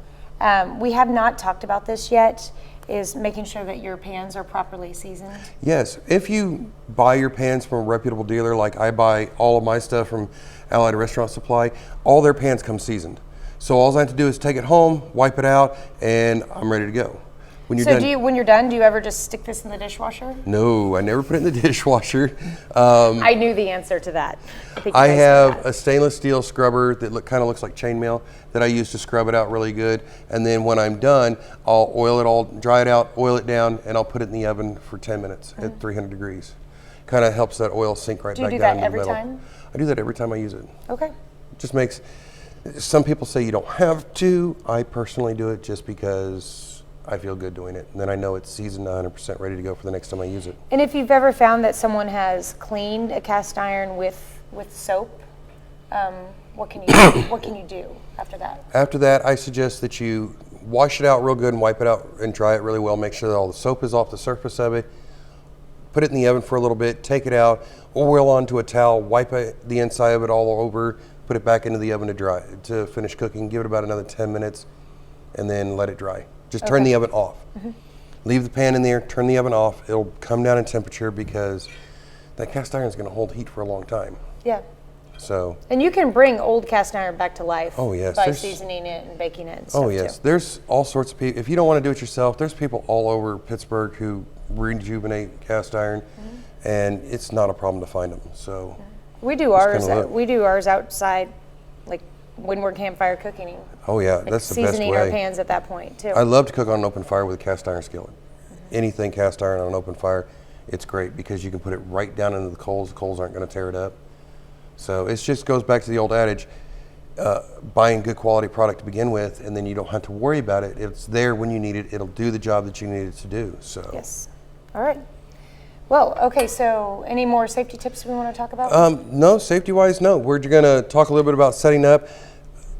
We have not talked about this yet, is making sure that your pans are properly seasoned. Yes, if you buy your pans from a reputable dealer, like I buy all of my stuff from Allied Restaurant Supply, all their pans come seasoned. So all I have to do is take it home, wipe it out, and I'm ready to go. When you're done, do you ever just stick this in the dishwasher? No, I never put it in the dishwasher. I knew the answer to that. I have a stainless steel scrubber that kind of looks like chainmail that I use to scrub it out really good. And then when I'm done, I'll oil it all, dry it out, oil it down, and I'll put it in the oven for 10 minutes at 300 degrees. Kind of helps that oil sink right back down to the metal. Do you do that every time? I do that every time I use it. Okay. It just makes, some people say you don't have to. I personally do it just because I feel good doing it. And then I know it's seasoned 100% ready to go for the next time I use it. And if you've ever found that someone has cleaned a cast iron with soap, what can you do after that? After that, I suggest that you wash it out real good and wipe it out and dry it really well. Make sure that all the soap is off the surface of it. Put it in the oven for a little bit, take it out, oil onto a towel, wipe the inside of it all over, put it back into the oven to finish cooking. Give it about another 10 minutes and then let it dry. Just turn the oven off. Leave the pan in there, turn the oven off. It'll come down in temperature because that cast iron is going to hold heat for a long time. Yeah. So. And you can bring old cast iron back to life yes, by seasoning it and baking it and stuff yes, too. There's all sorts of people. If you don't want to do it yourself, there's people all over Pittsburgh who rejuvenate cast iron, and it's not a problem to find them. So we do ours. We do ours outside, like when we're campfire cooking. Oh yeah, like that's the best way. Seasoning our pans at that point too. I love to cook on an open fire with a cast iron skillet. Anything cast iron on an open fire, it's great because you can put it right down into the coals. The coals aren't going to tear it up. So it just goes back to the old adage, buying good quality product to begin with, and then you don't have to worry about it. It's there when you need it. It'll do the job that you need it to do. So. Yes. All right. Well, okay, so any more safety tips we want to talk about? No, safety-wise, no. We're going to talk a little bit about setting up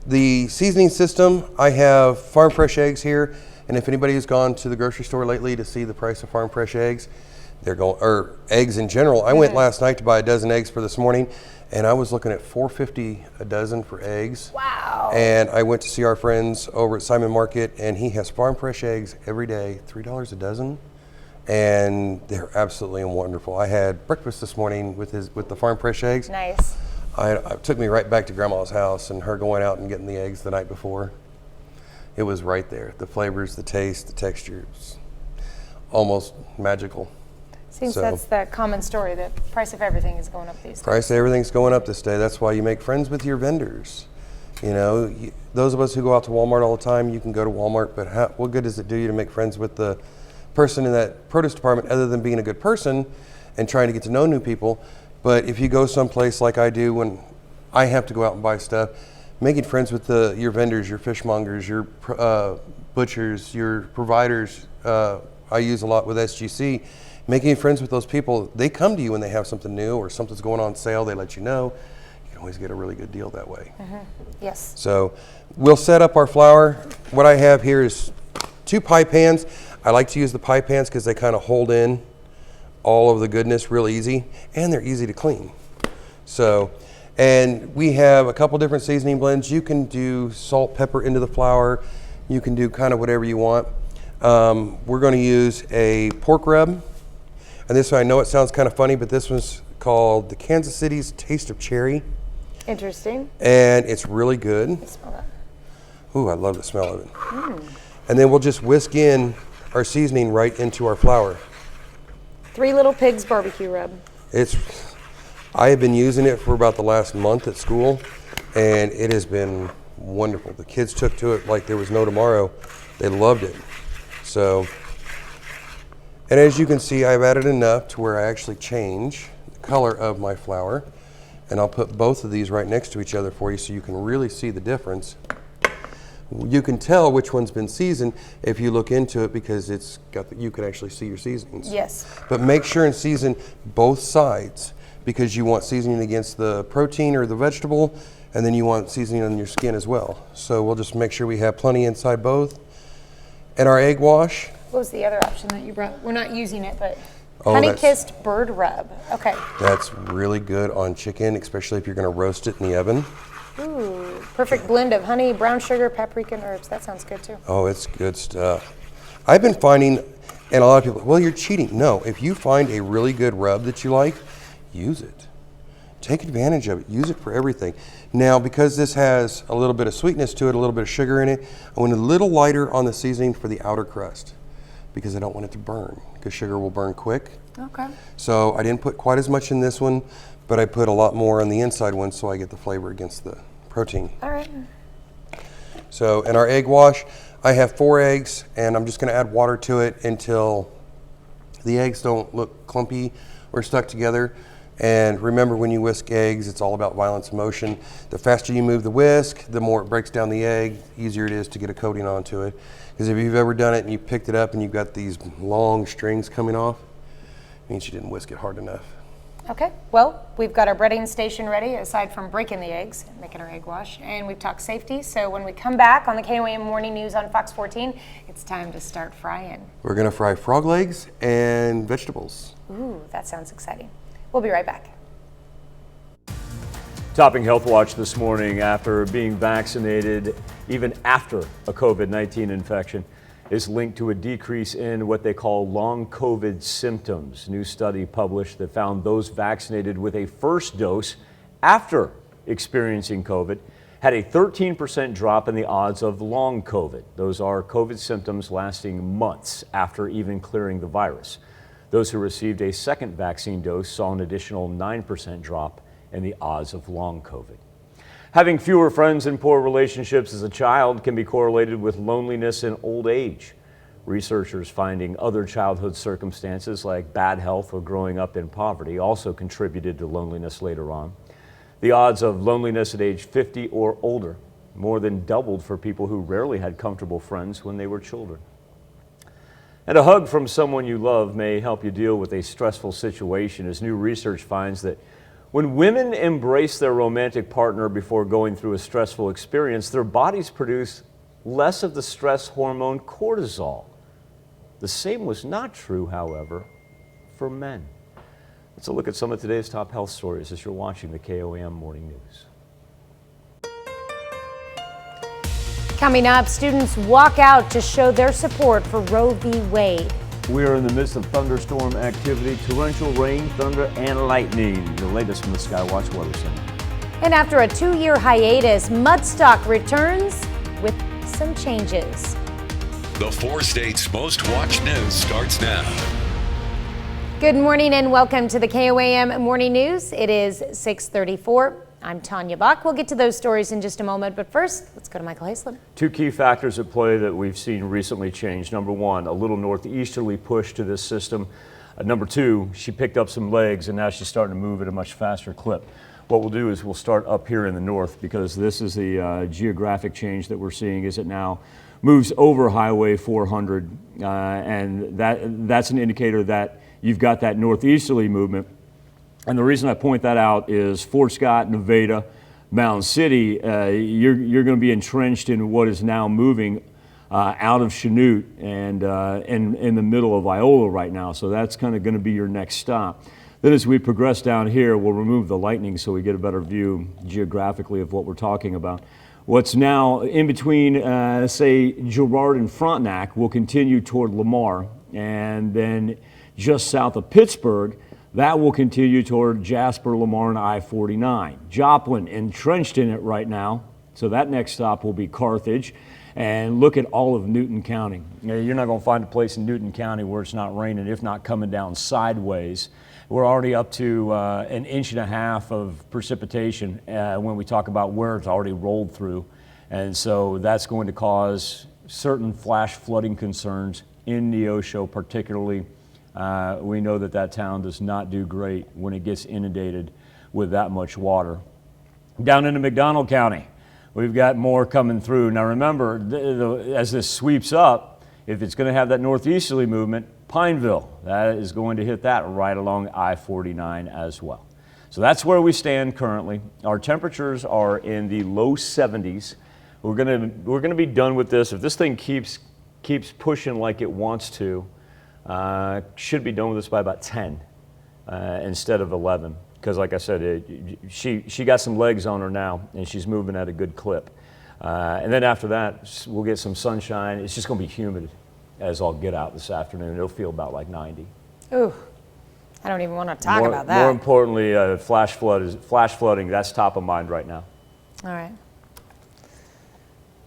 the seasoning system. I have farm fresh eggs here, and if anybody has gone to the grocery store lately to see the price of farm fresh eggs, or eggs in general. I went last night to buy a dozen eggs for this morning, and I was looking at $4.50 a dozen for eggs. Wow. And I went to see our friends over at Simon Market, and he has farm fresh eggs every day, $3 a dozen. And they're absolutely wonderful. I had breakfast this morning with the farm fresh eggs. Nice. It took me right back to Grandma's house and her going out and getting the eggs the night before. It was right there. The flavors, the taste, the texture, it was almost magical. Seems that's the common story. The price of everything is going up these days. Price of everything's going up this day. That's why you make friends with your vendors. You know, those of us who go out to Walmart all the time, you can go to Walmart, but what good does it do you to make friends with the person in that produce department other than being a good person and trying to get to know new people? But if you go someplace like I do when I have to go out and buy stuff, making friends with your vendors, your fishmongers, your butchers, your providers, I use a lot with SGC, making friends with those people, they come to you when they have something new or something's going on sale, they let you know. You can always get a really good deal that way. Yes. So we'll set up our flour. What I have here is 2 pie pans. I like to use the pie pans because they kind of hold in all of the goodness real easy, and they're easy to clean. So, and we have a couple different seasoning blends. You can do salt, pepper into the flour. You can do kind of whatever you want. We're going to use a pork rub. And this one, I know it sounds kind of funny, but this one's called the Kansas City's Taste of Cherry. Interesting. And it's really good. Smell that. Ooh, I love the smell of it. And then we'll just whisk in our seasoning right into our flour. 3 Little Pigs barbecue rub. I have been using it for about the last month at school, and it has been wonderful. The kids took to it like there was no tomorrow. They loved it. So, and as you can see, I've added enough to where I actually change the color of my flour, and I'll put both of these right next to each other for you so you can really see the difference. You can tell which one's been seasoned if you look into it because it's got you can actually see your seasonings. Yes. But make sure and season both sides because you want seasoning against the protein or the vegetable, and then you want seasoning on your skin as well. So we'll just make sure we have plenty inside both. And our egg wash. What was the other option that you brought? We're not using it, but Oh, honey-kissed bird rub. Okay. That's really good on chicken, especially if you're going to roast it in the oven. Ooh, perfect blend of honey, brown sugar, paprika, and herbs. That sounds good too. Oh, it's good stuff. I've been finding, and a lot of people, well, you're cheating. No, if you find a really good rub that you like, use it. Take advantage of it. Use it for everything. Now, because this has a little bit of sweetness to it, a little bit of sugar in it, I went a little lighter on the seasoning for the outer crust because I don't want it to burn because sugar will burn quick. Okay. So I didn't put quite as much in this one, but I put a lot more on the inside one so I get the flavor against the protein. All right. So in our egg wash, I have 4 eggs, and I'm just going to add water to it until the eggs don't look clumpy or stuck together. And remember, when you whisk eggs, it's all about violence and motion. The faster you move the whisk, the more it breaks down the egg, the easier it is to get a coating onto it. Because if you've ever done it and you picked it up and you've got these long strings coming off, it means you didn't whisk it hard enough. Okay, well, we've got our breading station ready, aside from breaking the eggs, making our egg wash, and we've talked safety. So when we come back on the KOAM Morning News on Fox 14, it's time to start frying. We're gonna fry frog legs and vegetables. Ooh, that sounds exciting. We'll be right back. Topping Health Watch this morning, after being vaccinated, even after a COVID-19 infection, is linked to a decrease in what they call long COVID symptoms. New study published that found those vaccinated with a first dose after experiencing COVID had a 13% drop in the odds of long COVID. Those are COVID symptoms lasting months after even clearing the virus. Those who received a second vaccine dose saw an additional 9% drop in the odds of long COVID. Having fewer friends and poor relationships as a child can be correlated with loneliness in old age. Researchers finding other childhood circumstances like bad health or growing up in poverty also contributed to loneliness later on. The odds of loneliness at age 50 or older more than doubled for people who rarely had comfortable friends when they were children. And a hug from someone you love may help you deal with a stressful situation, as new research finds that when women embrace their romantic partner before going through a stressful experience, their bodies produce less of the stress hormone cortisol. The same was not true, however, for men. Let's look at some of today's top health stories as you're watching the KOAM Morning News. Coming up, students walk out to show their support for Roe v. Wade. We are in the midst of thunderstorm activity, torrential rain, thunder, and lightning. The latest from the Skywatch Weather Center. And after a 2-year hiatus, Mudstock returns with some changes. The 4 states' most watched news starts now. Good morning and welcome to the KOAM Morning News. It is 6:34. I'm Tanya Bach. We'll get to those stories in just a moment, but first, let's go to Michael Hayslip. 2 key factors at play that we've seen recently change. Number 1, a little northeasterly push to this system. Number 2, she picked up some legs and now she's starting to move at a much faster clip. What we'll do is we'll start up here in the north, because this is the geographic change that we're seeing as it now moves over Highway 400, and that's an indicator that you've got that northeasterly movement. And the reason I point that out is Fort Scott, Nevada, Mountain City, you're going to be entrenched in what is now moving out of Chanute and in the middle of Iola right now. So that's kind of going to be your next stop. Then as we progress down here, we'll remove the lightning so we get a better view geographically of what we're talking about. What's now in between, say, Girard and Frontenac will continue toward Lamar, and then just south of Pittsburgh, that will continue toward Jasper, Lamar, and I-49. Joplin entrenched in it right now, so that next stop will be Carthage. And look at all of Newton County. You're not going to find a place in Newton County where it's not raining, if not coming down sideways. We're already up to an 1.5 inches of precipitation when we talk about where it's already rolled through. And so that's going to cause certain flash flooding concerns in Neosho particularly. We know that that town does not do great when it gets inundated with that much water. Down into McDonald County, we've got more coming through. Now remember, as this sweeps up, if it's going to have that northeasterly movement, Pineville, that is going to hit that right along I-49 as well. So that's where we stand currently. Our temperatures are in the low 70s. We're going to be done with this. If this thing keeps pushing like it wants to, should be done with this by about 10 instead of 11. Because like I said, she got some legs on her now, and she's moving at a good clip. And then after that, we'll get some sunshine. It's just going to be humid as I'll get out this afternoon. It'll feel about like 90. Ooh, I don't even want to talk about that. More importantly, flash flooding, that's top of mind right now. All right.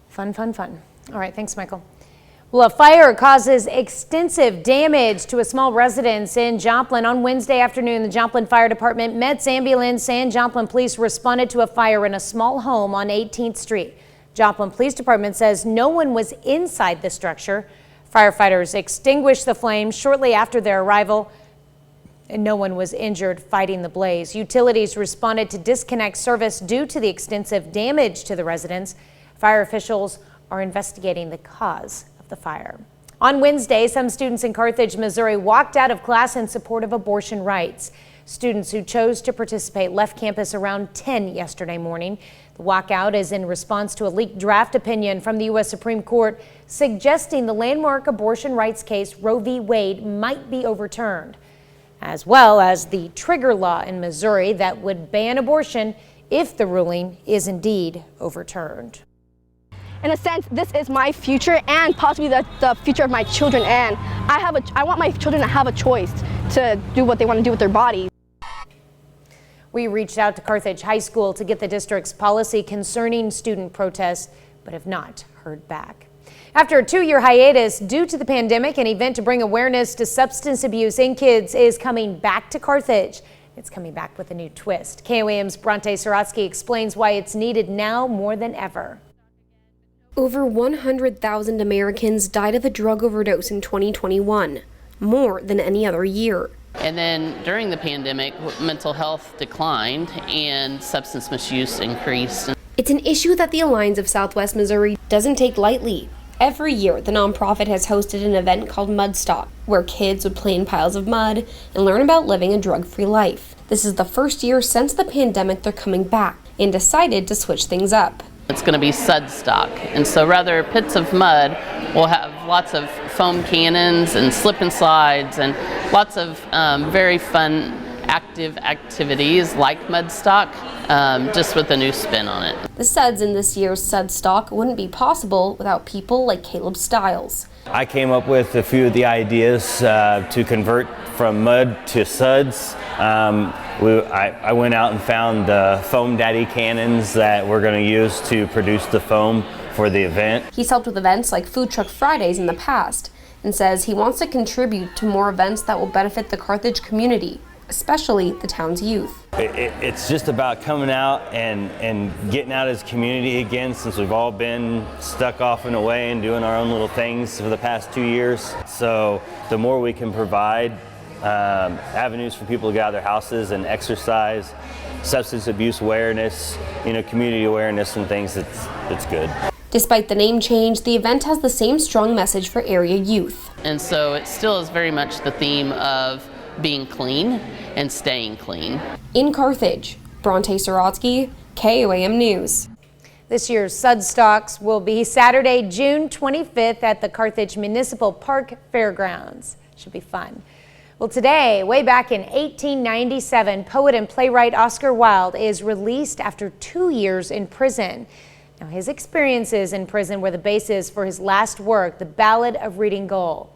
Fun. All right, thanks, Michael. Well, a fire causes extensive damage to a small residence in Joplin. On Wednesday afternoon, the Joplin Fire Department, Met's ambulance, and Joplin Police responded to a fire in a small home on 18th Street. Joplin Police Department says no one was inside the structure. Firefighters extinguished the flames shortly after their arrival. And no one was injured fighting the blaze. Utilities responded to disconnect service due to the extensive damage to the residents. Fire officials are investigating the cause of the fire. On Wednesday, some students in Carthage, Missouri walked out of class in support of abortion rights. Students who chose to participate left campus around 10 yesterday morning. The walkout is in response to a leaked draft opinion from the U.S. Supreme Court suggesting the landmark abortion rights case Roe v. Wade might be overturned, as well as the trigger law in Missouri that would ban abortion if the ruling is indeed overturned. In a sense, this is my future and possibly the future of my children, and I want my children to have a choice to do what they want to do with their bodies. We reached out to Carthage High School to get the district's policy concerning student protests, but have not heard back. After a 2-year hiatus due to the pandemic, an event to bring awareness to substance abuse in kids is coming back to Carthage. It's coming back with a new twist. KOAM's Bronte Sorotsky explains why it's needed now more than ever. Over 100,000 Americans died of a drug overdose in 2021, more than any other year. And then during the pandemic, mental health declined and substance misuse increased. It's an issue that the Alliance of Southwest Missouri doesn't take lightly. Every year, the nonprofit has hosted an event called Mudstock, where kids would play in piles of mud and learn about living a drug-free life. This is the first year since the pandemic they're coming back and decided to switch things up. It's going to be Sudstock, and so rather pits of mud, we'll have lots of foam cannons and slip and slides and lots of very fun active activities like Mudstock, just with a new spin on it. The suds in this year's Sudstock wouldn't be possible without people like Caleb Stiles. I came up with a few of the ideas to convert from mud to suds. I went out and found the foam daddy cannons that we're going to use to produce the foam for the event. He's helped with events like Food Truck Fridays in the past and says he wants to contribute to more events that will benefit the Carthage community, especially the town's youth. It's just about coming out and getting out as a community again, since we've all been stuck off and away and doing our own little things for the past 2 years. So the more we can provide avenues for people to get out of their houses and exercise, substance abuse awareness, community awareness and things, it's good. Despite the name change, the event has the same strong message for area youth. And so it still is very much the theme of being clean and staying clean. In Carthage, Bronte Sorotsky, KOAM News. This year's Sudstocks will be Saturday, June 25th at the Carthage Municipal Park Fairgrounds. Should be fun. Well, today, way back in 1897, poet and playwright Oscar Wilde is released after 2 years in prison. Now, his experiences in prison were the basis for his last work, The Ballad of Reading Gaol.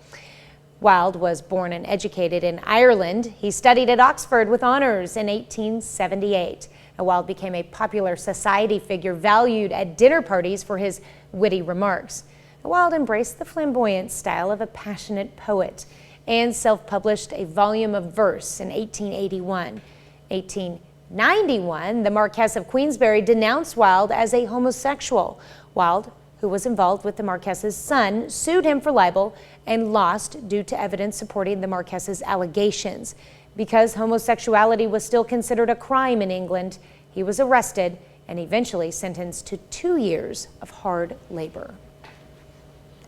Wilde was born and educated in Ireland. He studied at Oxford with honors in 1878. Now, Wilde became a popular society figure valued at dinner parties for his witty remarks. Now, Wilde embraced the flamboyant style of a passionate poet and self-published a volume of verse in 1881. 1891, the Marquess of Queensberry denounced Wilde as a homosexual. Wilde, who was involved with the Marquess's son, sued him for libel and lost due to evidence supporting the Marquess's allegations. Because homosexuality was still considered a crime in England, he was arrested and eventually sentenced to 2 years of hard labor.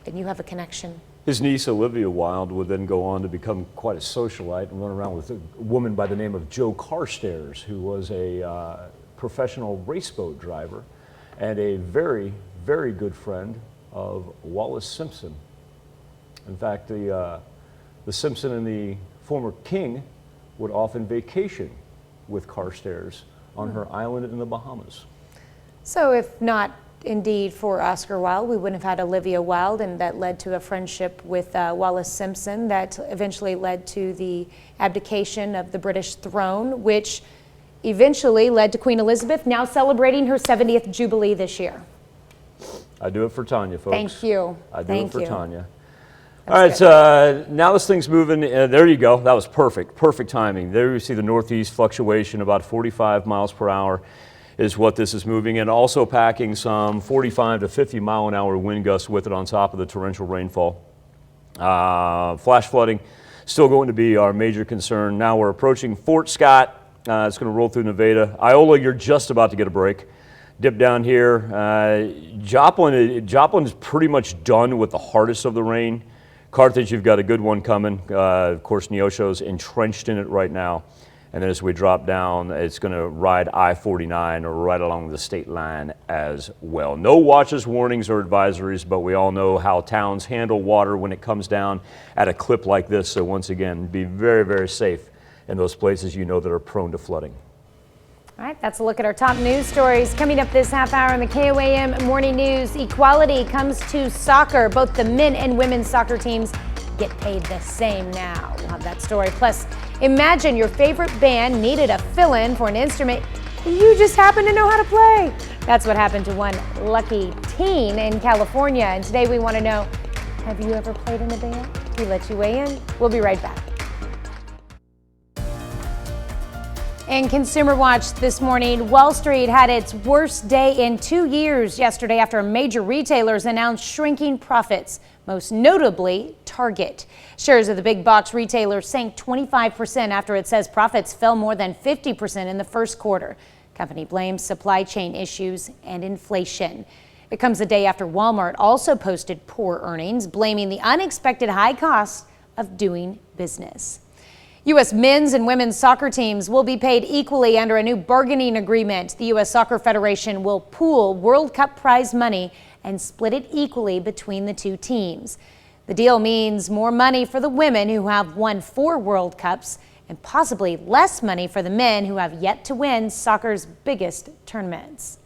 And you have a connection. His niece, Olivia Wilde, would then go on to become quite a socialite and run around with a woman by the name of Jo Carstairs, who was a professional raceboat driver and a very, very good friend of Wallace Simpson. In fact, the Simpson and the former king would often vacation with Carstairs on her island in the Bahamas. So if not indeed for Oscar Wilde, we wouldn't have had Olivia Wilde, and that led to a friendship with Wallace Simpson that eventually led to the abdication of the British throne, which eventually led to Queen Elizabeth now celebrating her 70th Jubilee this year. I do it for Tanya, folks. Thank you. I do it for Tanya. All right, so now this thing's moving. There you go. That was perfect. Perfect timing. There you see the northeast fluctuation, about 45 miles per hour is what this is moving, and also packing some 45 to 50 mile an hour wind gusts with it on top of the torrential rainfall. Flash flooding still going to be our major concern. Now we're approaching Fort Scott. It's going to roll through Nevada. Iola, you're just about to get a break. Dip down here. Joplin is pretty much done with the hardest of the rain. Carthage, you've got a good one coming. Of course, Neosho's entrenched in it right now. And then as we drop down, it's going to ride I-49 or right along the state line as well. No watches, warnings, or advisories, but we all know how towns handle water when it comes down at a clip like this. So once again, be very, very safe in those places you know that are prone to flooding. All right, that's a look at our top news stories. Coming up this half hour in the KOAM Morning News, equality comes to soccer. Both the men and women's soccer teams get paid the same now. We'll have that story. Plus, imagine your favorite band needed a fill-in for an instrument you just happen to know how to play. That's what happened to one lucky teen in California. And today we want to know, have you ever played in a band? We let you weigh in. We'll be right back. In Consumer Watch this morning, Wall Street had its worst day in 2 years yesterday after major retailers announced shrinking profits, most notably Target. Shares of the big box retailer sank 25% after it says profits fell more than 50% in the first quarter. Company blames supply chain issues and inflation. It comes a day after Walmart also posted poor earnings, blaming the unexpected high cost of doing business. U.S. men's and women's soccer teams will be paid equally under a new bargaining agreement. The U.S. Soccer Federation will pool World Cup prize money and split it equally between the two teams. The deal means more money for the women who have won 4 World Cups and possibly less money for the men who have yet to win soccer's biggest tournaments.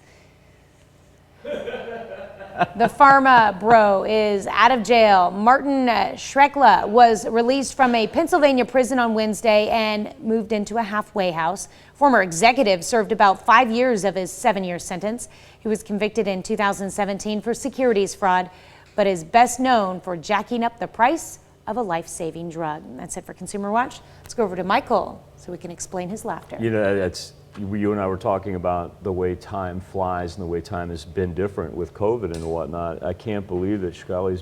The pharma bro is out of jail. Martin Schreckla was released from a Pennsylvania prison on Wednesday and moved into a halfway house. Former executive served about 5 years of his 7-year sentence. He was convicted in 2017 for securities fraud, but is best known for jacking up the price of a life-saving drug. That's it for Consumer Watch. Let's go over to Michael so we can explain his laughter. You know, you and I were talking about the way time flies and the way time has been different with COVID and whatnot. I can't believe that Shkreli's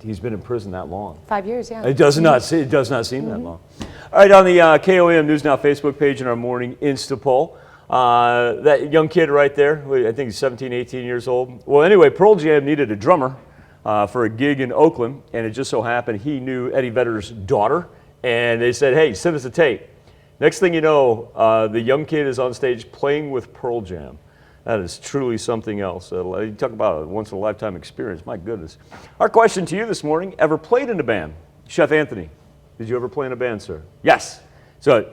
he's been in prison that long. 5 years, yeah. It does not seem that long. All right, on the KOAM News Now Facebook page in our morning Insta poll, that young kid right there, I think he's 17, 18 years old. Well, anyway, Pearl Jam needed a drummer for a gig in Oakland, and it just so happened he knew Eddie Vedder's daughter, and they said, hey, send us a tape. Next thing you know, the young kid is on stage playing with Pearl Jam. That is truly something else. You talk about a once-in-a-lifetime experience. My goodness. Our question to you this morning, ever played in a band? Chef Anthony, did you ever play in a band, sir? Yes. So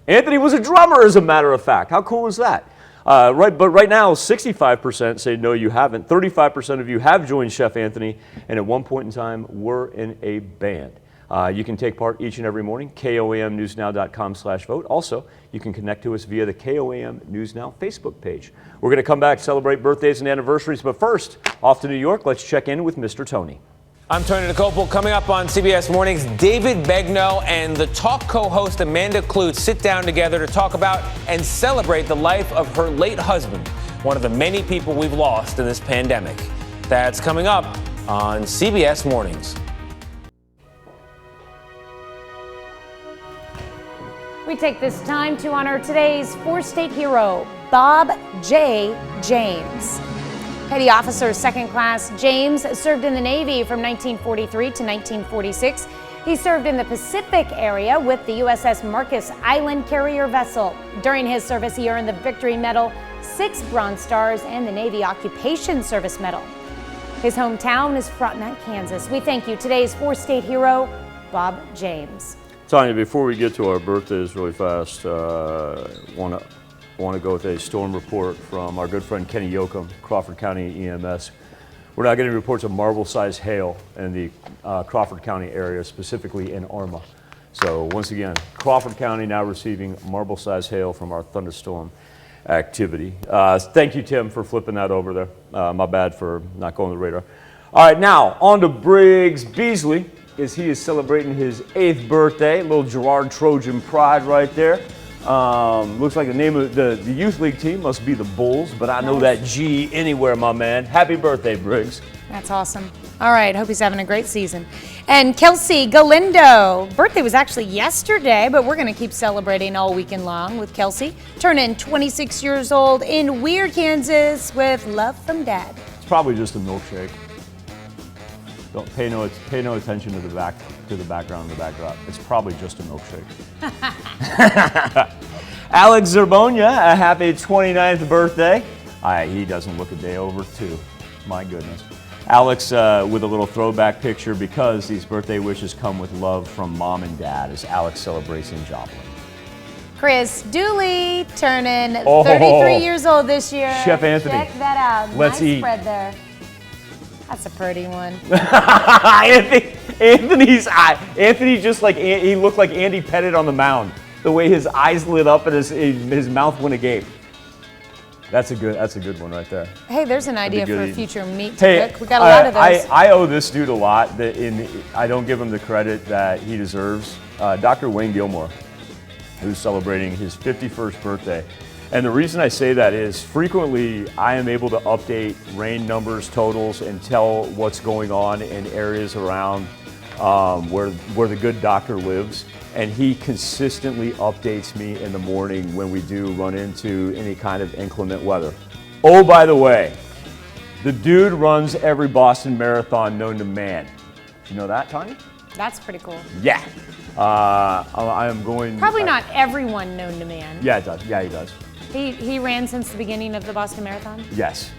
Anthony was a drummer, as a matter of fact. How cool is that? But right now, 65% say no, you haven't. 35% of you have joined Chef Anthony, and at one point in time, were in a band. You can take part each and every morning, KOAMNewsNow.com/vote. Also, you can connect to us via the KOAM News Now Facebook page. We're going to come back, celebrate birthdays and anniversaries, but first, off to New York, let's check in with Mr. Tony. I'm Tony Nicopol. Coming up on CBS Mornings, David Begnaud and the talk co-host Amanda Kludt sit down together to talk about and celebrate the life of her late husband, one of the many people we've lost in this pandemic. That's coming up on CBS Mornings. We take this time to honor today's four-state hero, Bob J. James. Petty Officer Second Class James served in the Navy from 1943 to 1946. He served in the Pacific area with the USS Marcus Island carrier vessel. During his service, he earned the Victory Medal, 6 Bronze Stars, and the Navy Occupation Service Medal. His hometown is Frontenac, Kansas. We thank you, today's four-state hero, Bob James. Tanya, before we get to our birthdays really fast, want to go with a storm report from our good friend Kenny Yoakum, Crawford County EMS. We're now getting reports of marble-sized hail in the Crawford County area, specifically in Arma. So once again, Crawford County now receiving marble-sized hail from our thunderstorm activity. Thank you, Tim, for flipping that over there. My bad for not going to the radar. All right, now on to Briggs Beasley, as he is celebrating his 8th birthday. Little Gerard Trojan pride right there. Looks like the name of the youth league team must be the Bulls, but I know that G anywhere, my man. Happy birthday, Briggs. That's awesome. All right, hope he's having a great season. And Kelsey Galindo, birthday was actually yesterday, but we're going to keep celebrating all weekend long with Kelsey, turning 26 years old in Weir, Kansas, with love from Dad. It's probably just a milkshake. Don't pay no attention to the background and the backdrop. It's probably just a milkshake. Alex Zerbonia, a happy 29th birthday. He doesn't look a day over 2. My goodness. Alex with a little throwback picture because these birthday wishes come with love from Mom and Dad as Alex celebrates in Joplin. Chris Dooley turning 33 years old this year. Chef Anthony. Check that out. Let's nice eat. Spread there. That's a pretty one. Anthony just like, he looked like Andy Pettit on the mound. The way his eyes lit up and his mouth went agape. That's a good one right there. Hey, there's an idea for a future meat to Hey, cook. We got a lot of those. I owe this dude a lot. I don't give him the credit that he deserves. Dr. Wayne Gilmore, who's celebrating his 51st birthday. And the reason I say that is frequently I am able to update rain numbers, totals, and tell what's going on in areas around where the good doctor lives. And he consistently updates me in the morning when we do run into any kind of inclement weather. Oh, by the way, the dude runs every Boston Marathon known to man. Do you know that, Tanya? That's pretty cool. Yeah. I am going... Probably not everyone known to man. Yeah, it does. Yeah, he does. He ran since the beginning of the Boston Marathon? Yes.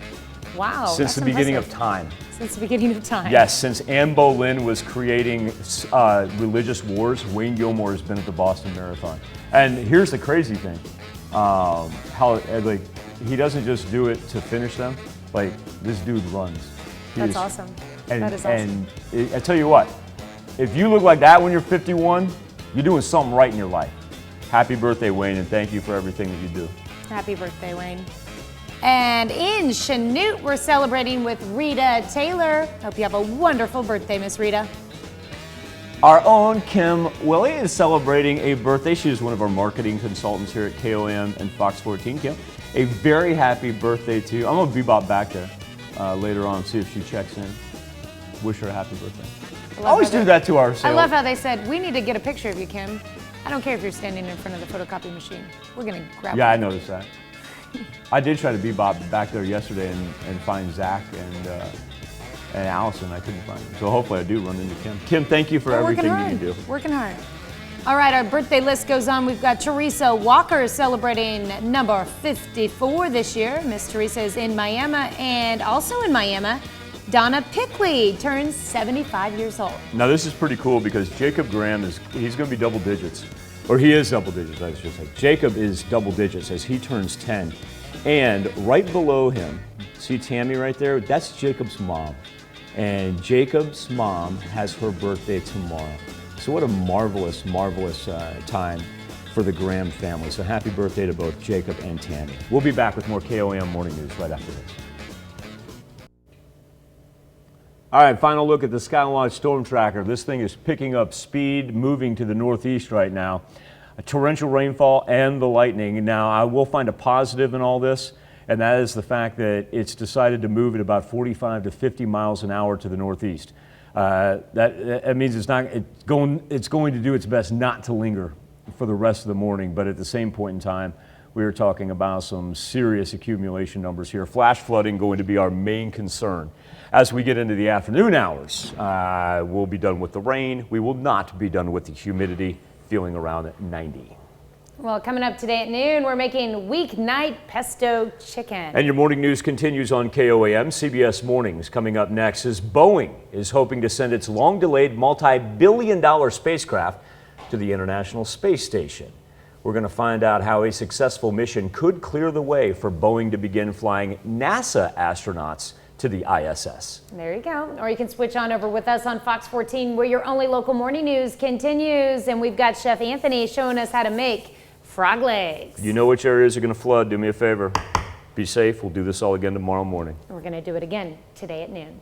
Wow. Since the beginning of time. Since the beginning of time. Yes, since Anne Boleyn was creating religious wars, Wayne Gilmore has been at the Boston Marathon. And here's the crazy thing. He doesn't just do it to finish them. Like, this dude runs. That's awesome. That is awesome. And I tell you what, if you look like that when you're 51, you're doing something right in your life. Happy birthday, Wayne, and thank you for everything that you do. Happy birthday, Wayne. And in Chanute, we're celebrating with Rita Taylor. Hope you have a wonderful birthday, Miss Rita. Our own Kim Willie is celebrating a birthday. She is one of our marketing consultants here at KOAM and Fox 14. Kim, a very happy birthday to you. I'm going to bebop back there later on, see if she checks in. Wish her a happy birthday. I always do that to our sales. I love how they said, we need to get a picture of you, Kim. I don't care if you're standing in front of the photocopy machine. We're going to grab Yeah, one. I noticed that. I did try to bebop back there yesterday and find Zach and Allison. I couldn't find them. So hopefully I do run into Kim. Kim, thank you for everything that you do. Working hard. All right, our birthday list goes on. We've got Teresa Walker celebrating number 54 this year. Miss Teresa is in Miami, and also in Miami, Donna Pickley turns 75 years old. Now this is pretty cool because Jacob Graham he's going to be double digits. Or he is double digits, I should say. Jacob is double digits as he turns 10. And right below him, see Tammy right there? That's Jacob's mom. And Jacob's mom has her birthday tomorrow. So what a marvelous, marvelous time for the Graham family. So happy birthday to both Jacob and Tammy. We'll be back with more KOAM Morning News right after this. All right, final look at the Skywatch Storm Tracker. This thing is picking up speed, moving to the northeast right now. A torrential rainfall and the lightning. Now, I will find a positive in all this, and that is the fact that it's decided to move at about 45 to 50 miles an hour to the northeast. That means it's going to do its best not to linger for the rest of the morning, but at the same point in time, we are talking about some serious accumulation numbers here. Flash flooding going to be our main concern. As we get into the afternoon hours, we'll be done with the rain. We will not be done with the humidity, feeling around at 90. Well, coming up today at noon, we're making weeknight pesto chicken. And your morning news continues on KOAM. CBS Mornings coming up next as Boeing is hoping to send its long-delayed multi-billion-dollar spacecraft to the International Space Station. We're going to find out how a successful mission could clear the way for Boeing to begin flying NASA astronauts to the ISS. There you go. Or you can switch on over with us on Fox 14, where your only local morning news continues. And we've got Chef Anthony showing us how to make frog legs. You know which areas are going to flood. Do me a favor. Be safe. We'll do this all again tomorrow morning. We're going to do it again today at noon.